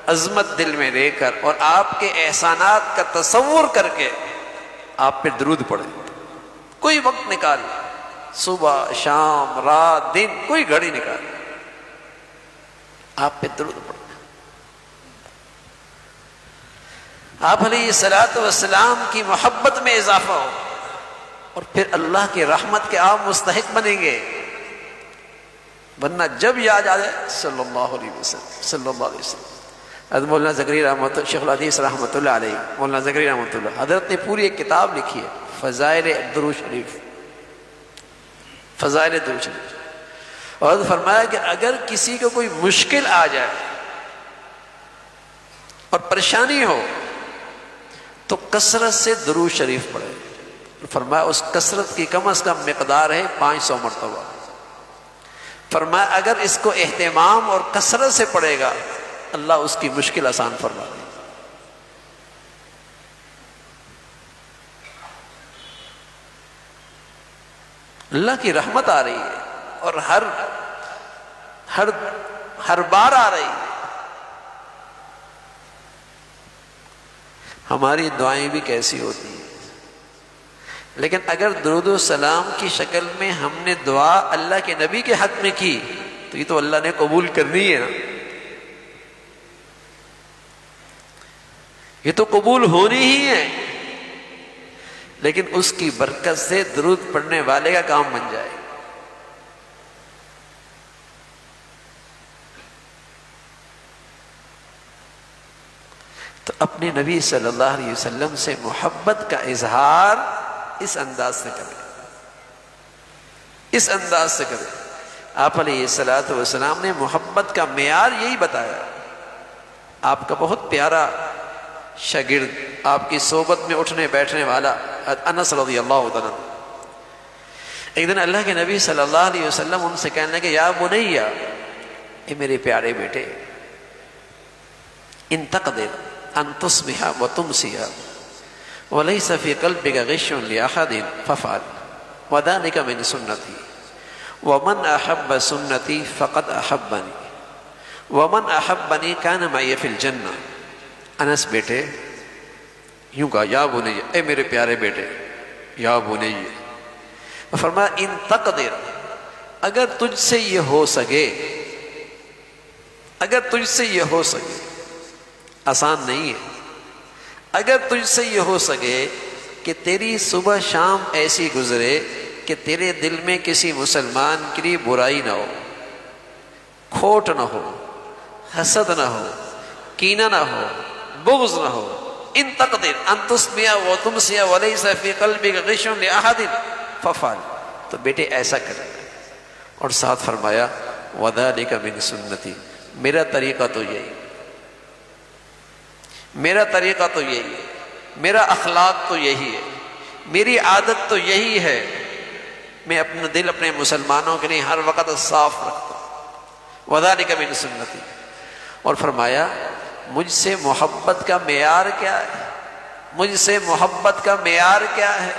[SPEAKER 2] عظمت دل میں لے کر اور آپ کے احسانات کا تصور کر کے آپ پہ درود پڑھیں، کوئی وقت نکال، صبح شام رات دن کوئی گھڑی نکال، آپ پہ درود پڑھیں۔ آپ علیہ السلام کی محبت میں اضافہ ہو اور پھر اللہ کی رحمت کے آپ مستحق بنیں گے، ورنہ جب یاد آ جائے صلی اللہ علیہ وسلم، صلی اللہ علیہ وسلم۔ حضرت مولانا زکریا رحمۃ اللہ، شیخ الحدیث رحمۃ اللہ علیہ، مولانا زکریا رحمۃ اللہ، حضرت نے پوری ایک کتاب لکھی ہے فضائل درود شریف، فضائل درود شریف، اور فرمایا کہ اگر کسی کو کوئی مشکل آ جائے اور پریشانی ہو تو کثرت سے درود شریف پڑھے، فرمایا اس کثرت کی کم از کم مقدار ہے 500 مرتبہ، فرمایا اگر اس کو اہتمام اور کثرت سے پڑھے گا اللہ اس کی مشکل آسان فرما دے۔ اللہ کی رحمت آ رہی ہے اور ہر بار آ رہی ہے۔ ہماری دعائیں بھی کیسی ہوتی ہیں، لیکن اگر درود و سلام کی شکل میں ہم نے دعا اللہ کے نبی کے حق میں کی تو یہ تو اللہ نے قبول کرنی ہے نا، یہ تو قبول ہونی ہی ہے، لیکن اس کی برکت سے درود پڑھنے والے کا کام بن جائے۔ تو اپنے نبی صلی اللہ علیہ وسلم سے محبت کا اظہار اس انداز سے کریں، اس انداز سے کریں۔ آپ علیہ السلام نے محبت کا معیار یہی بتایا۔ آپ کا بہت پیارا شاگرد، آپ کی صحبت میں اٹھنے بیٹھنے والا انس رضی اللہ عنہ، ایک دن اللہ کے نبی صلی اللہ علیہ وسلم ان سے کہنے لگے یا بنیا، اے میرے پیارے بیٹے، ان تقدر ان تصبح وتمسی وليس في قلبك غش لأحد فافعل وذلك من سنتي ومن أحب سنتي فقد أحبني ومن أحبني كان معي في الجنة۔ انس بیٹے یوں کہا یا بنی، اے میرے پیارے بیٹے، یا بنی، فرمایا ان تقدر، اگر تجھ سے یہ ہو سکے، اگر تجھ سے یہ ہو سکے، آسان نہیں ہے، اگر تجھ سے یہ ہو سکے کہ تیری صبح شام ایسی گزرے کہ تیرے دل میں کسی مسلمان کے لیے برائی نہ ہو، کھوٹ نہ ہو، حسد نہ ہو، کینہ نہ ہو، بغض نہ ہو، ان تقدر ان تصبح وتمسی ولیس فی قلبک غش لأحد فافعل، تو بیٹے ایسا کرے اور ساتھ فرمایا وَذَلِكَ مِن سُنَّتِي، میرا طریقہ تو یہی، میرا طریقہ تو یہی ہے، میرا اخلاق تو یہی ہے، میری عادت تو یہی ہے، میں اپنا دل اپنے مسلمانوں کے لیے ہر وقت صاف رکھتا ہوں۔ وَذَلِكَ مِن سُنَّتِي، اور فرمایا مجھ سے محبت کا معیار کیا ہے، مجھ سے محبت کا معیار کیا ہے،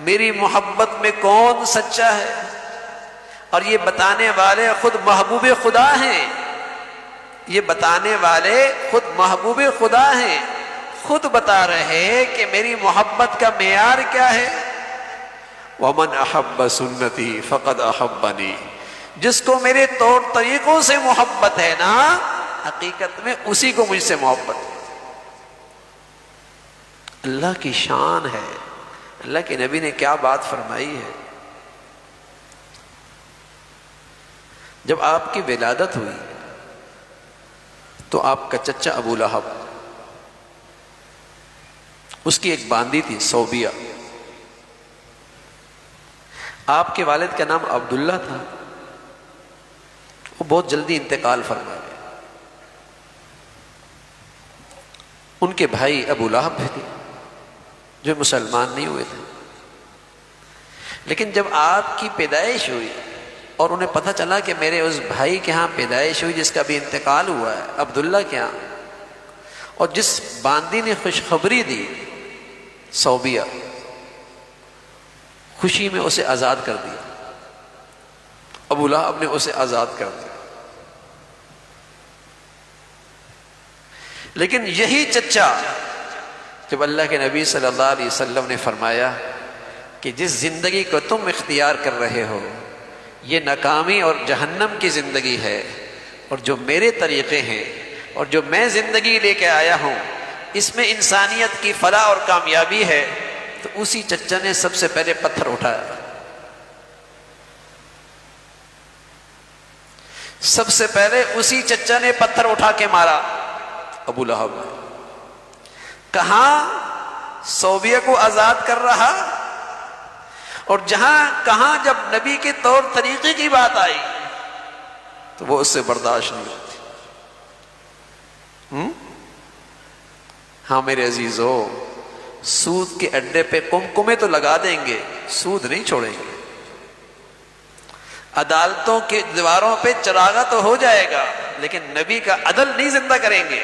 [SPEAKER 2] میری محبت میں کون سچا ہے، اور یہ بتانے والے خود محبوب خدا ہیں، یہ بتانے والے خود محبوب خدا ہیں، خود بتا رہے ہیں کہ میری محبت کا معیار کیا ہے۔ وَمَنْ أَحَبَّ سُنَّتِي فَقَدْ أَحَبَّنِي، جس کو میرے طور طریقوں سے محبت ہے نا، حقیقت میں اسی کو مجھ سے محبت ہے۔ اللہ کی شان ہے، اللہ کے نبی نے کیا بات فرمائی ہے۔ جب آپ کی ولادت ہوئی تو آپ کا چچا ابو لہب، اس کی ایک باندی تھی صوبیہ، آپ کے والد کا نام عبداللہ تھا، وہ بہت جلدی انتقال فرما گئے۔ ان کے بھائی ابو لہب بھی تھے جو مسلمان نہیں ہوئے تھے، لیکن جب آپ کی پیدائش ہوئی اور انہیں پتہ چلا کہ میرے اس بھائی کے ہاں پیدائش ہوئی جس کا بھی انتقال ہوا ہے، عبداللہ کے ہاں، اور جس باندی نے خوشخبری دی صوبیہ، خوشی میں اسے آزاد کر دیا، ابو لہب نے اسے آزاد کر دیا۔ لیکن یہی چچا جب اللہ کے نبی صلی اللہ علیہ وسلم نے فرمایا کہ جس زندگی کو تم اختیار کر رہے ہو یہ ناکامی اور جہنم کی زندگی ہے، اور جو میرے طریقے ہیں اور جو میں زندگی لے کے آیا ہوں اس میں انسانیت کی فلاح اور کامیابی ہے، تو اسی چچا نے سب سے پہلے پتھر اٹھایا، سب سے پہلے اسی چچا نے پتھر اٹھا کے مارا ابو لہب۔ کہاں؟ صوبیہ کو آزاد کر رہا، اور کہاں جب نبی کے طور طریقے کی بات آئی تو وہ اس سے برداشت نہیں ہوتی۔ ہاں میرے عزیزو، سود کے اڈے پہ کمکمے تو لگا دیں گے، سود نہیں چھوڑیں گے۔ عدالتوں کے دیواروں پہ چراغا تو ہو جائے گا، لیکن نبی کا عدل نہیں زندہ کریں گے،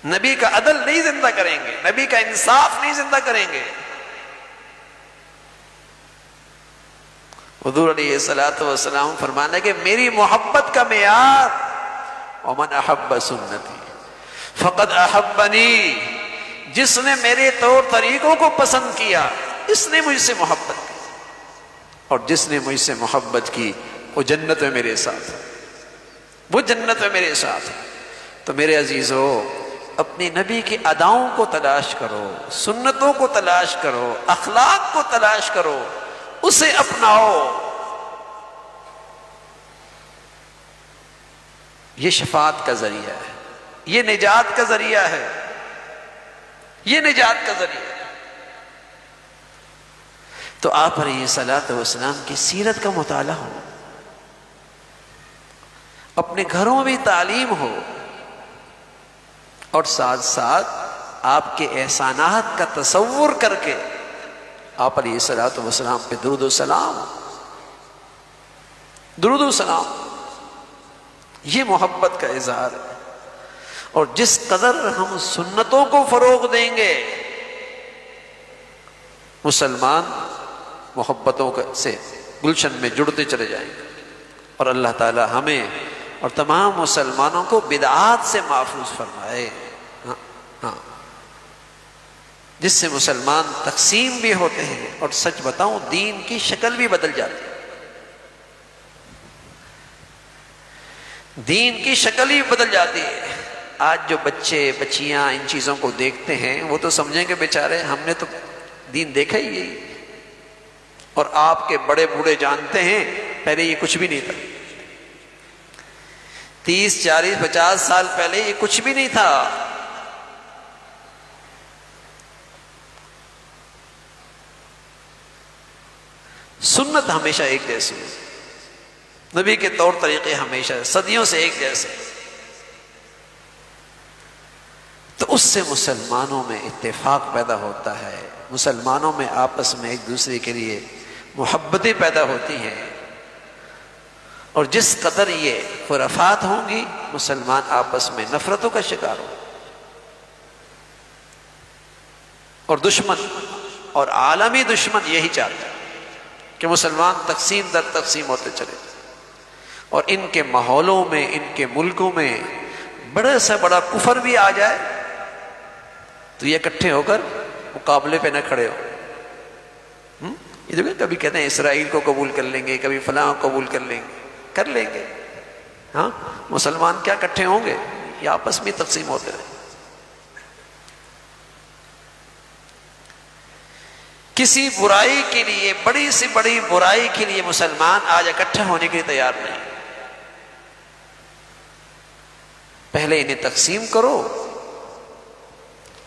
[SPEAKER 2] نبی کا عدل نہیں زندہ کریں گے، نبی کا انصاف نہیں زندہ کریں گے۔ حضور علیہ الصلوۃ والسلام فرمانا کہ میری محبت کا معیار ومن احب سنتی فقد احبنی، جس نے میرے طور طریقوں کو پسند کیا اس نے مجھ سے محبت کی، اور جس نے مجھ سے محبت کی وہ جنت میں میرے ساتھ، وہ جنت میں میرے ساتھ۔ تو میرے عزیزو، اپنے نبی کی اداؤں کو تلاش کرو، سنتوں کو تلاش کرو، اخلاق کو تلاش کرو، اسے اپناؤ۔ یہ شفاعت کا ذریعہ ہے، یہ نجات کا ذریعہ ہے، یہ نجات کا ذریعہ ہے۔ تو آپ علیہ الصلوۃ والسلام کی سیرت کا مطالعہ ہو، اپنے گھروں میں بھی تعلیم ہو، اور ساتھ ساتھ آپ کے احسانات کا تصور کر کے آپ علیہ الصلوۃ والسلام پہ درود و سلام، درود و سلام، یہ محبت کا اظہار ہے۔ اور جس قدر ہم سنتوں کو فروغ دیں گے، مسلمان محبتوں سے گلشن میں جڑتے چلے جائیں گے، اور اللہ تعالی ہمیں اور تمام مسلمانوں کو بدعات سے محفوظ فرمائے۔ ہاں، جس سے مسلمان تقسیم بھی ہوتے ہیں، اور سچ بتاؤں دین کی شکل بھی بدل جاتی ہے، دین کی شکل ہی بدل جاتی ہے۔ آج جو بچے بچیاں ان چیزوں کو دیکھتے ہیں وہ تو سمجھیں کہ بیچارے ہم نے تو دین دیکھا ہی یہی، اور آپ کے بڑے بوڑھے جانتے ہیں پہلے یہ کچھ بھی نہیں تھا، 30 40 50 سال پہلے یہ کچھ بھی نہیں تھا۔ سنت ہمیشہ ایک جیسی ہے، نبی کے طور طریقے ہمیشہ صدیوں سے ایک جیسے، تو اس سے مسلمانوں میں اتفاق پیدا ہوتا ہے، مسلمانوں میں آپس میں ایک دوسرے کے لیے محبتیں پیدا ہوتی ہیں، اور جس قدر یہ خرافات ہوں گی مسلمان آپس میں نفرتوں کا شکار ہوں، اور دشمن اور عالمی دشمن یہی چاہتا ہے کہ مسلمان تقسیم در تقسیم ہوتے چلے، اور ان کے ماحولوں میں، ان کے ملکوں میں بڑے سے بڑا کفر بھی آ جائے تو یہ اکٹھے ہو کر مقابلے پہ نہ کھڑے ہو۔ یہ جو کبھی کہتے ہیں اسرائیل کو قبول کر لیں گے، کبھی فلاں کو قبول کر لیں گے، ہاں مسلمان کیا اکٹھے ہوں گے؟ یہ آپس میں تقسیم ہوتے رہے۔ کسی برائی کے لیے، بڑی سے بڑی برائی کے لیے مسلمان آج اکٹھا ہونے کے لیے تیار نہیں۔ پہلے انہیں تقسیم کرو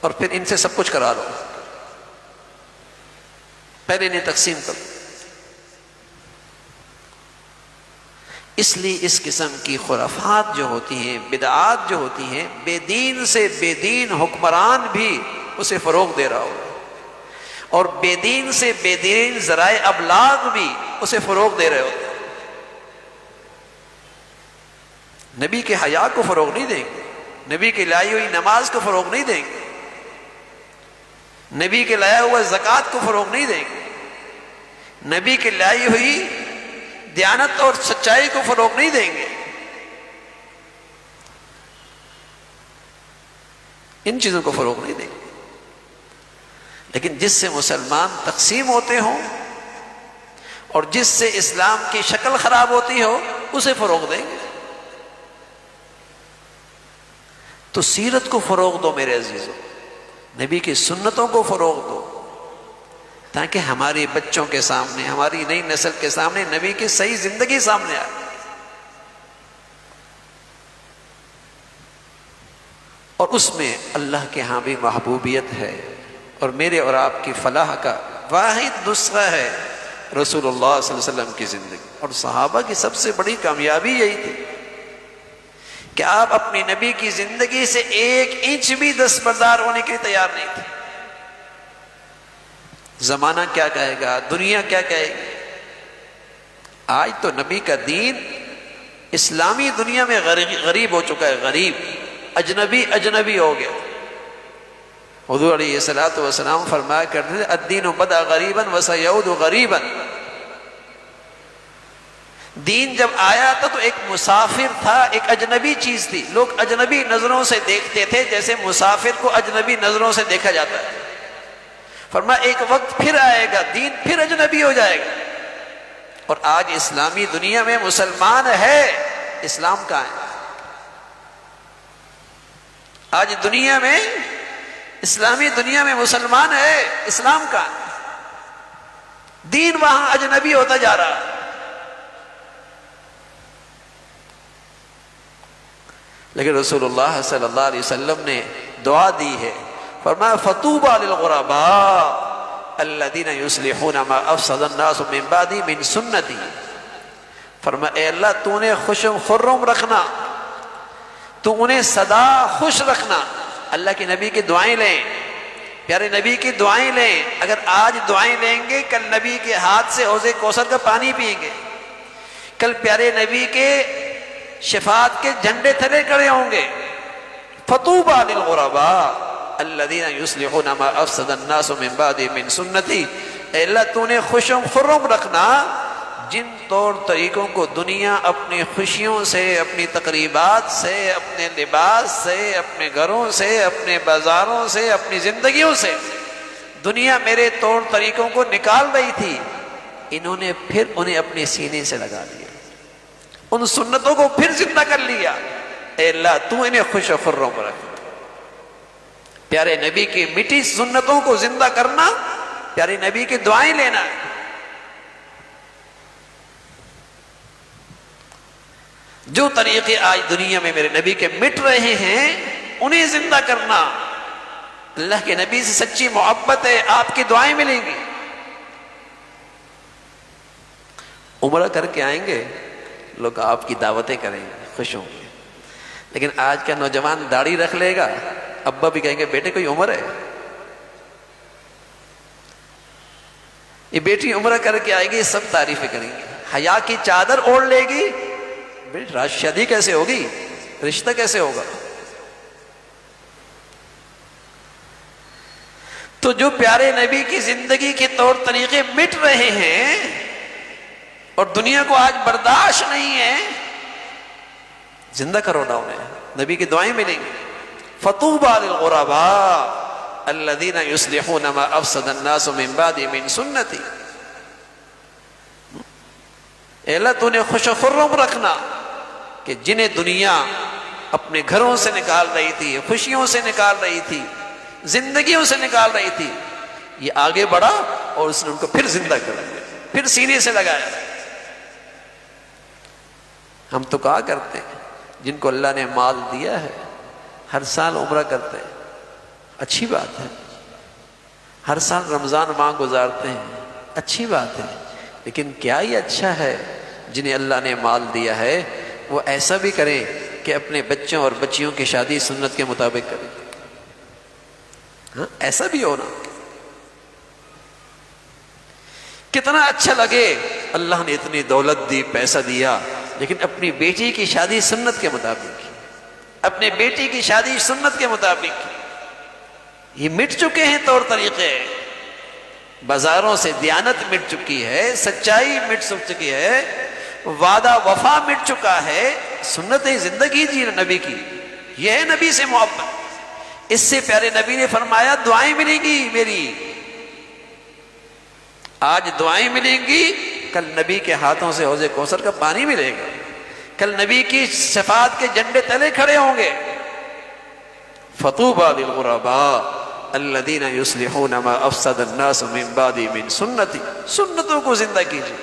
[SPEAKER 2] اور پھر ان سے سب کچھ کرا لو، پہلے انہیں تقسیم کرو۔ اس لیے اس قسم کی خرافات جو ہوتی ہیں، بدعات جو ہوتی ہیں، بے دین سے بے دین حکمران بھی اسے فروغ دے رہا ہوگا، اور بے دین سے بے دین ذرائع ابلاغ بھی اسے فروغ دے رہے ہوتے ہیں۔ نبی کے حیا کو فروغ نہیں دیں گے، نبی کی لائی ہوئی نماز کو فروغ نہیں دیں گے، نبی کے لایا ہوا زکوٰۃ کو فروغ نہیں دیں گے، نبی کی لائی ہوئی دیانت اور سچائی کو فروغ نہیں دیں گے۔ ان چیزوں کو فروغ نہیں دیں گے، لیکن جس سے مسلمان تقسیم ہوتے ہوں اور جس سے اسلام کی شکل خراب ہوتی ہو اسے فروغ دیں گے۔ تو سیرت کو فروغ دو میرے عزیزوں، نبی کی سنتوں کو فروغ دو، تاکہ ہمارے بچوں کے سامنے، ہماری نئی نسل کے سامنے نبی کی صحیح زندگی سامنے آئے، اور اس میں اللہ کے ہاں بھی محبوبیت ہے، اور میرے اور آپ کی فلاح کا واحد نسخہ ہے رسول اللہ صلی اللہ علیہ وسلم کی زندگی۔ اور صحابہ کی سب سے بڑی کامیابی یہی تھی کہ آپ اپنی نبی کی زندگی سے ایک انچ بھی دستبردار ہونے کے لیے تیار نہیں تھے۔ زمانہ کیا کہے گا، دنیا کیا کہے گی؟ آج تو نبی کا دین اسلامی دنیا میں غریب ہو چکا ہے، غریب، اجنبی ہو گیا۔ حضور علیہ الصلوۃ والسلام فرمایا کرتے تھے الدین بدأ غریبا وسیعود غریبا، دین جب آیا تھا تو ایک مسافر تھا، ایک اجنبی چیز تھی، لوگ اجنبی نظروں سے دیکھتے تھے جیسے مسافر کو اجنبی نظروں سے دیکھا جاتا ہے۔ فرمایا ایک وقت پھر آئے گا، دین پھر اجنبی ہو جائے گا، اور آج اسلامی دنیا میں مسلمان ہے، اسلام کہاں ہے؟ آج دنیا میں، اسلامی دنیا میں مسلمان ہے، اسلام کہاں ہے؟ دین وہاں اجنبی ہوتا جا رہا ہے۔ لیکن رسول اللہ صلی اللہ علیہ وسلم نے دعا دی ہے، فرمایا فطوبى للغرباء الذين يصلحون ما افسد الناس من بعدي من سنتي، فرمایا اے اللہ تو انہیں خوش خرم رکھنا، تو انہیں سدا خوش رکھنا۔ اللہ کے نبی کی دعائیں لیں، پیارے نبی کی دعائیں لیں، اگر آج دعائیں لیں گے کل نبی کے ہاتھ سے حوض کوثر کا پانی پئیں گے، کل پیارے نبی کے شفاعت کے جھنڈے تلے کھڑے ہوں گے۔ فطوبى للغرباء الذين يصلحون ما افسد الناس من بعدي من سنتي، اے اللہ تو نے خوش خرم رکھنا جن طور طریقوں کو دنیا اپنی خوشیوں سے، اپنی تقریبات سے، اپنے لباس سے، اپنے گھروں سے، اپنے بازاروں سے، اپنی زندگیوں سے دنیا میرے طور طریقوں کو نکال رہی تھی، انہوں نے پھر انہیں اپنے سینے سے لگا لیا، ان سنتوں کو پھر زندہ کر لیا۔ اے اللہ تو انہیں خوش و خرم رکھ۔ پیارے نبی کی میٹھی سنتوں کو زندہ کرنا، پیارے نبی کی دعائیں لینا۔ جو طریقے آج دنیا میں میرے نبی کے مٹ رہے ہیں انہیں زندہ کرنا۔ اللہ کے نبی سے سچی محبت ہے، آپ کی دعائیں ملیں گی۔ عمرہ کر کے آئیں گے لوگ، آپ کی دعوتیں کریں گے، خوش ہوں گے. لیکن آج کا نوجوان داڑھی رکھ لے گا، ابا بھی کہیں گے بیٹے کوئی عمر ہے. یہ بیٹی عمرہ کر کے آئے گی، سب تعریفیں کریں گے. حیا کی چادر اوڑھ لے گی، بیٹی شادی کیسے ہوگی، رشتہ کیسے ہوگا. تو جو پیارے نبی کی زندگی کے طور طریقے مٹ رہے ہیں اور دنیا کو آج برداشت نہیں ہے، زندہ کرو نا انہیں. نبی کی دعائیں ملیں گی. فطوبى للغرباء الذين يصلحون ما افسد الناس من بعد من سنتي. اے اللہ تو نے خوش و خرم رکھنا کہ جنہیں دنیا اپنے گھروں سے نکال رہی تھی، خوشیوں سے نکال رہی تھی، زندگیوں سے نکال رہی تھی، یہ آگے بڑھا اور اس نے ان کو پھر زندہ کر دیا، پھر سینے سے لگایا. ہم تو کہا کرتے ہیں جن کو اللہ نے مال دیا ہے ہر سال عمرہ کرتے ہیں، اچھی بات ہے. ہر سال رمضان ماہ گزارتے ہیں، اچھی بات ہے. لیکن کیا یہ اچھا ہے جنہیں اللہ نے مال دیا ہے وہ ایسا بھی کریں کہ اپنے بچوں اور بچیوں کی شادی سنت کے مطابق کریں؟ ہاں ایسا بھی ہونا کتنا اچھا لگے. اللہ نے اتنی دولت دی، پیسہ دیا، لیکن اپنی بیٹی کی شادی سنت کے مطابق کی، اپنے بیٹی کی شادی سنت کے مطابق کی. یہ مٹ چکے ہیں طور طریقے، بازاروں سے دیانت مٹ چکی ہے، سچائی مٹ چکی ہے، وعدہ وفا مٹ چکا ہے. سنت زندگی جی نبی کی، یہ ہے نبی سے محبت. اس سے پیارے نبی نے فرمایا دعائیں ملیں گی میری. آج دعائیں ملیں گی، کل نبی کے ہاتھوں سے حوض کوثر کا پانی ملے گا، کل نبی کی شفاعت کے جھنڈے تلے کھڑے ہوں گے. فطوبى للغرباء الذين يصلحون ما افسد الناس من بعد من سنتي. سنتوں کو زندہ کیجیے.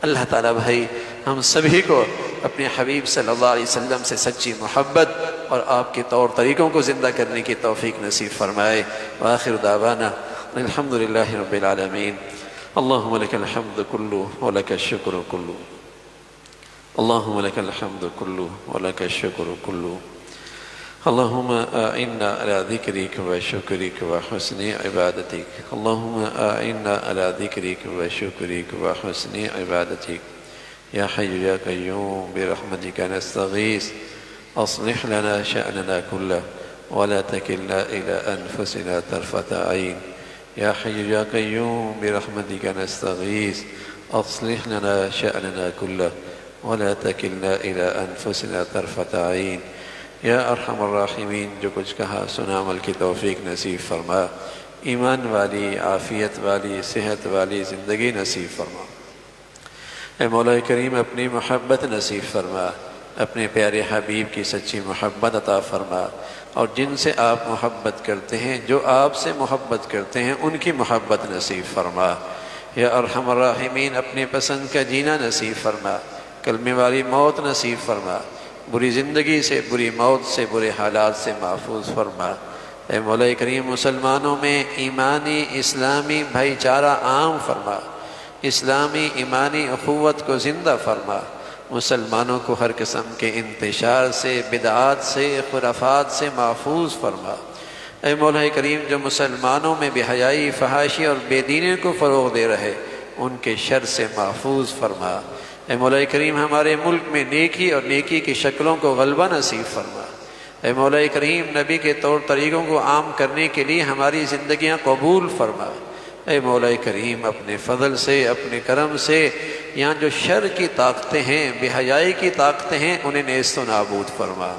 [SPEAKER 2] اللہ تعالیٰ بھائی ہم سبھی کو اپنے حبیب صلی اللہ علیہ وسلم سے سچی محبت اور آپ کے طور طریقوں کو زندہ کرنے کی توفیق نصیب فرمائے. وآخر دعوانا الحمد للہ رب العالمین. اللہم لک الحمد کلو ولک الشکر کلو. اللہم لک الحمد کلو ولک الشکر کلو. اللہم اعنا علی ذکرک و شکرک و حسن عبادتک. اللہم اعنا علی ذکرک و شکرک و حسن عبادتک. یا حی یا قیوم برحمتک نستغیث اصلح لنا شأننا کلہ ولا تکلنا الى انفسنا طرفت عین. یا حی یا قیوم برحمتک نستغیث اصلح لنا شأننا کلہ ولا تکلنا الى انفسنا طرفت عین. یا ارحم الراحمین جو کچھ کہا سنا عمل کی توفیق نصیب فرما. ایمان والی، عافیت والی، صحت والی زندگی نصیب فرما. اے مولا کریم اپنی محبت نصیب فرما، اپنے پیارے حبیب کی سچی محبت عطا فرما، اور جن سے آپ محبت کرتے ہیں، جو آپ سے محبت کرتے ہیں، ان کی محبت نصیب فرما. یا ارحم الراحمین اپنے پسند کا جینا نصیب فرما، کلمے والی موت نصیب فرما، بری زندگی سے، بری موت سے، برے حالات سے محفوظ فرما. اے مولا کریم مسلمانوں میں ایمانی اسلامی بھائی چارہ عام فرما، اسلامی ایمانی اخوت کو زندہ فرما. مسلمانوں کو ہر قسم کے انتشار سے، بدعات سے، خرافات سے محفوظ فرما. اے مولا کریم جو مسلمانوں میں بے حیائی، فحاشی اور بے دینی کو فروغ دے رہے، ان کے شر سے محفوظ فرما. اے مولا کریم ہمارے ملک میں نیکی اور نیکی کی شکلوں کو غلبہ نصیب فرما. اے مولا کریم نبی کے طور طریقوں کو عام کرنے کے لیے ہماری زندگیاں قبول فرما. اے مولا کریم اپنے فضل سے، اپنے کرم سے یہاں جو شر کی طاقتیں ہیں، بے حیائی کی طاقتیں ہیں، انہیں نیست و نابود فرما.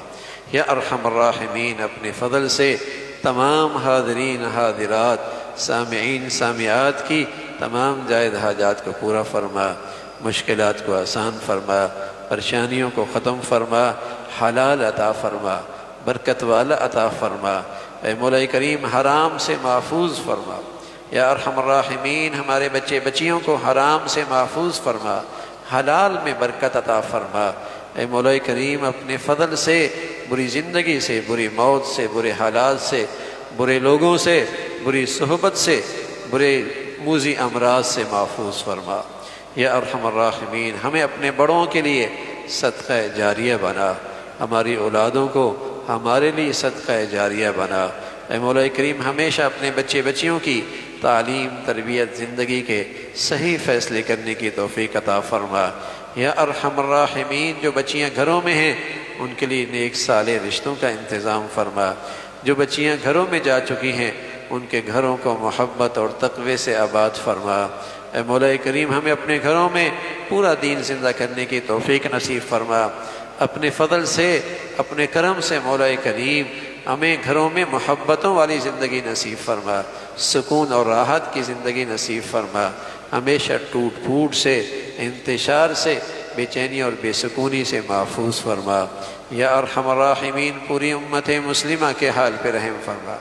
[SPEAKER 2] یا ارحم الراحمین اپنے فضل سے تمام حاضرین حاضرات، سامعین سامعات کی تمام جائز حاجات کو پورا فرما، مشکلات کو آسان فرما، پریشانیوں کو ختم فرما، حلال عطا فرما، برکت والا عطا فرما. اے مولا کریم حرام سے محفوظ فرما. یا ارحم الراحمین ہمارے بچے بچیوں کو حرام سے محفوظ فرما، حلال میں برکت عطا فرما. اے مولا کریم اپنے فضل سے بری زندگی سے، بری موت سے، برے حالات سے، برے لوگوں سے، بری صحبت سے، برے موذی امراض سے محفوظ فرما.
[SPEAKER 1] یا ارحم الراحمین ہمیں اپنے بڑوں کے لیے صدقہ جاریہ بنا، ہماری اولادوں کو ہمارے لیے صدقہ جاریہ بنا۔ اے مولا کریم ہمیشہ اپنے بچے بچیوں کی تعلیم، تربیت، زندگی کے صحیح فیصلے کرنے کی توفیق عطا فرما۔ یا ارحم الراحمین جو بچیاں گھروں میں ہیں ان کے لیے نیک صالح رشتوں کا انتظام فرما، جو بچیاں گھروں میں جا چکی ہیں ان کے گھروں کو محبت اور تقوی سے آباد فرما۔ اے مولا کریم ہمیں اپنے گھروں میں پورا دین زندہ کرنے کی توفیق نصیب فرما۔ اپنے فضل سے، اپنے کرم سے مولا کریم ہمیں گھروں میں محبتوں والی زندگی نصیب فرما، سکون اور راحت کی زندگی نصیب فرما، ہمیشہ ٹوٹ پھوٹ سے، انتشار سے، بے چینی اور بے سکونی سے محفوظ فرما۔ یا ارحم الراحمین پوری امت مسلمہ کے حال پہ رحم فرما،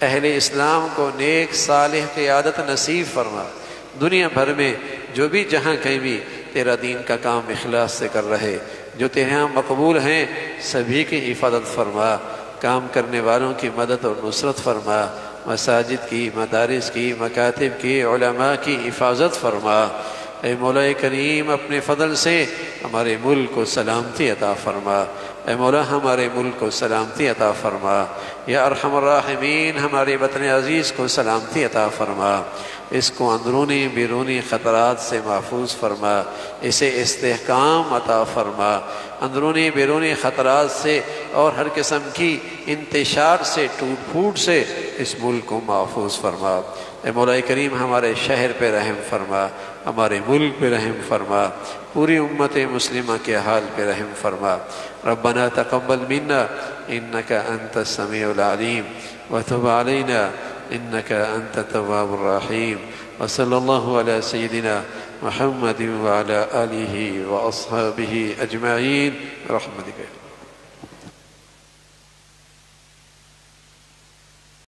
[SPEAKER 1] اہل اسلام کو نیک صالح قیادت نصیب فرما۔ دنیا بھر میں جو بھی جہاں کہیں بھی تیرا دین کا کام اخلاص سے کر رہے، جو تیرے ہاں مقبول ہیں، سبھی کی حفاظت فرما، کام کرنے والوں کی مدد اور نصرت فرما، مساجد کی، مدارس کی، مکاتب کی، علماء کی حفاظت فرما۔ اے مولا کریم اپنے فضل سے ہمارے ملک کو سلامتی عطا فرما، اے مولا ہمارے ملک کو سلامتی عطا فرما۔ یا ارحم الراحمین ہمارے وطن عزیز کو سلامتی عطا فرما، اس کو اندرونی بیرونی خطرات سے محفوظ فرما، اسے استحکام عطا فرما، اندرونی بیرونی خطرات سے اور ہر قسم کی انتشار سے، ٹوٹ پھوٹ سے اس ملک کو محفوظ فرما۔ اے مولا کریم ہمارے شہر پہ رحم فرما، ہمارے ملک پہ رحم فرما، پوری امت مسلمہ کے حال پہ رحم فرما۔ ربنا تقبل منا انك انت السميع العليم وتب علينا انك انت التواب الرحيم، وصلى الله على سيدنا محمد وعلى آله وأصحابه أجمعين برحمتك۔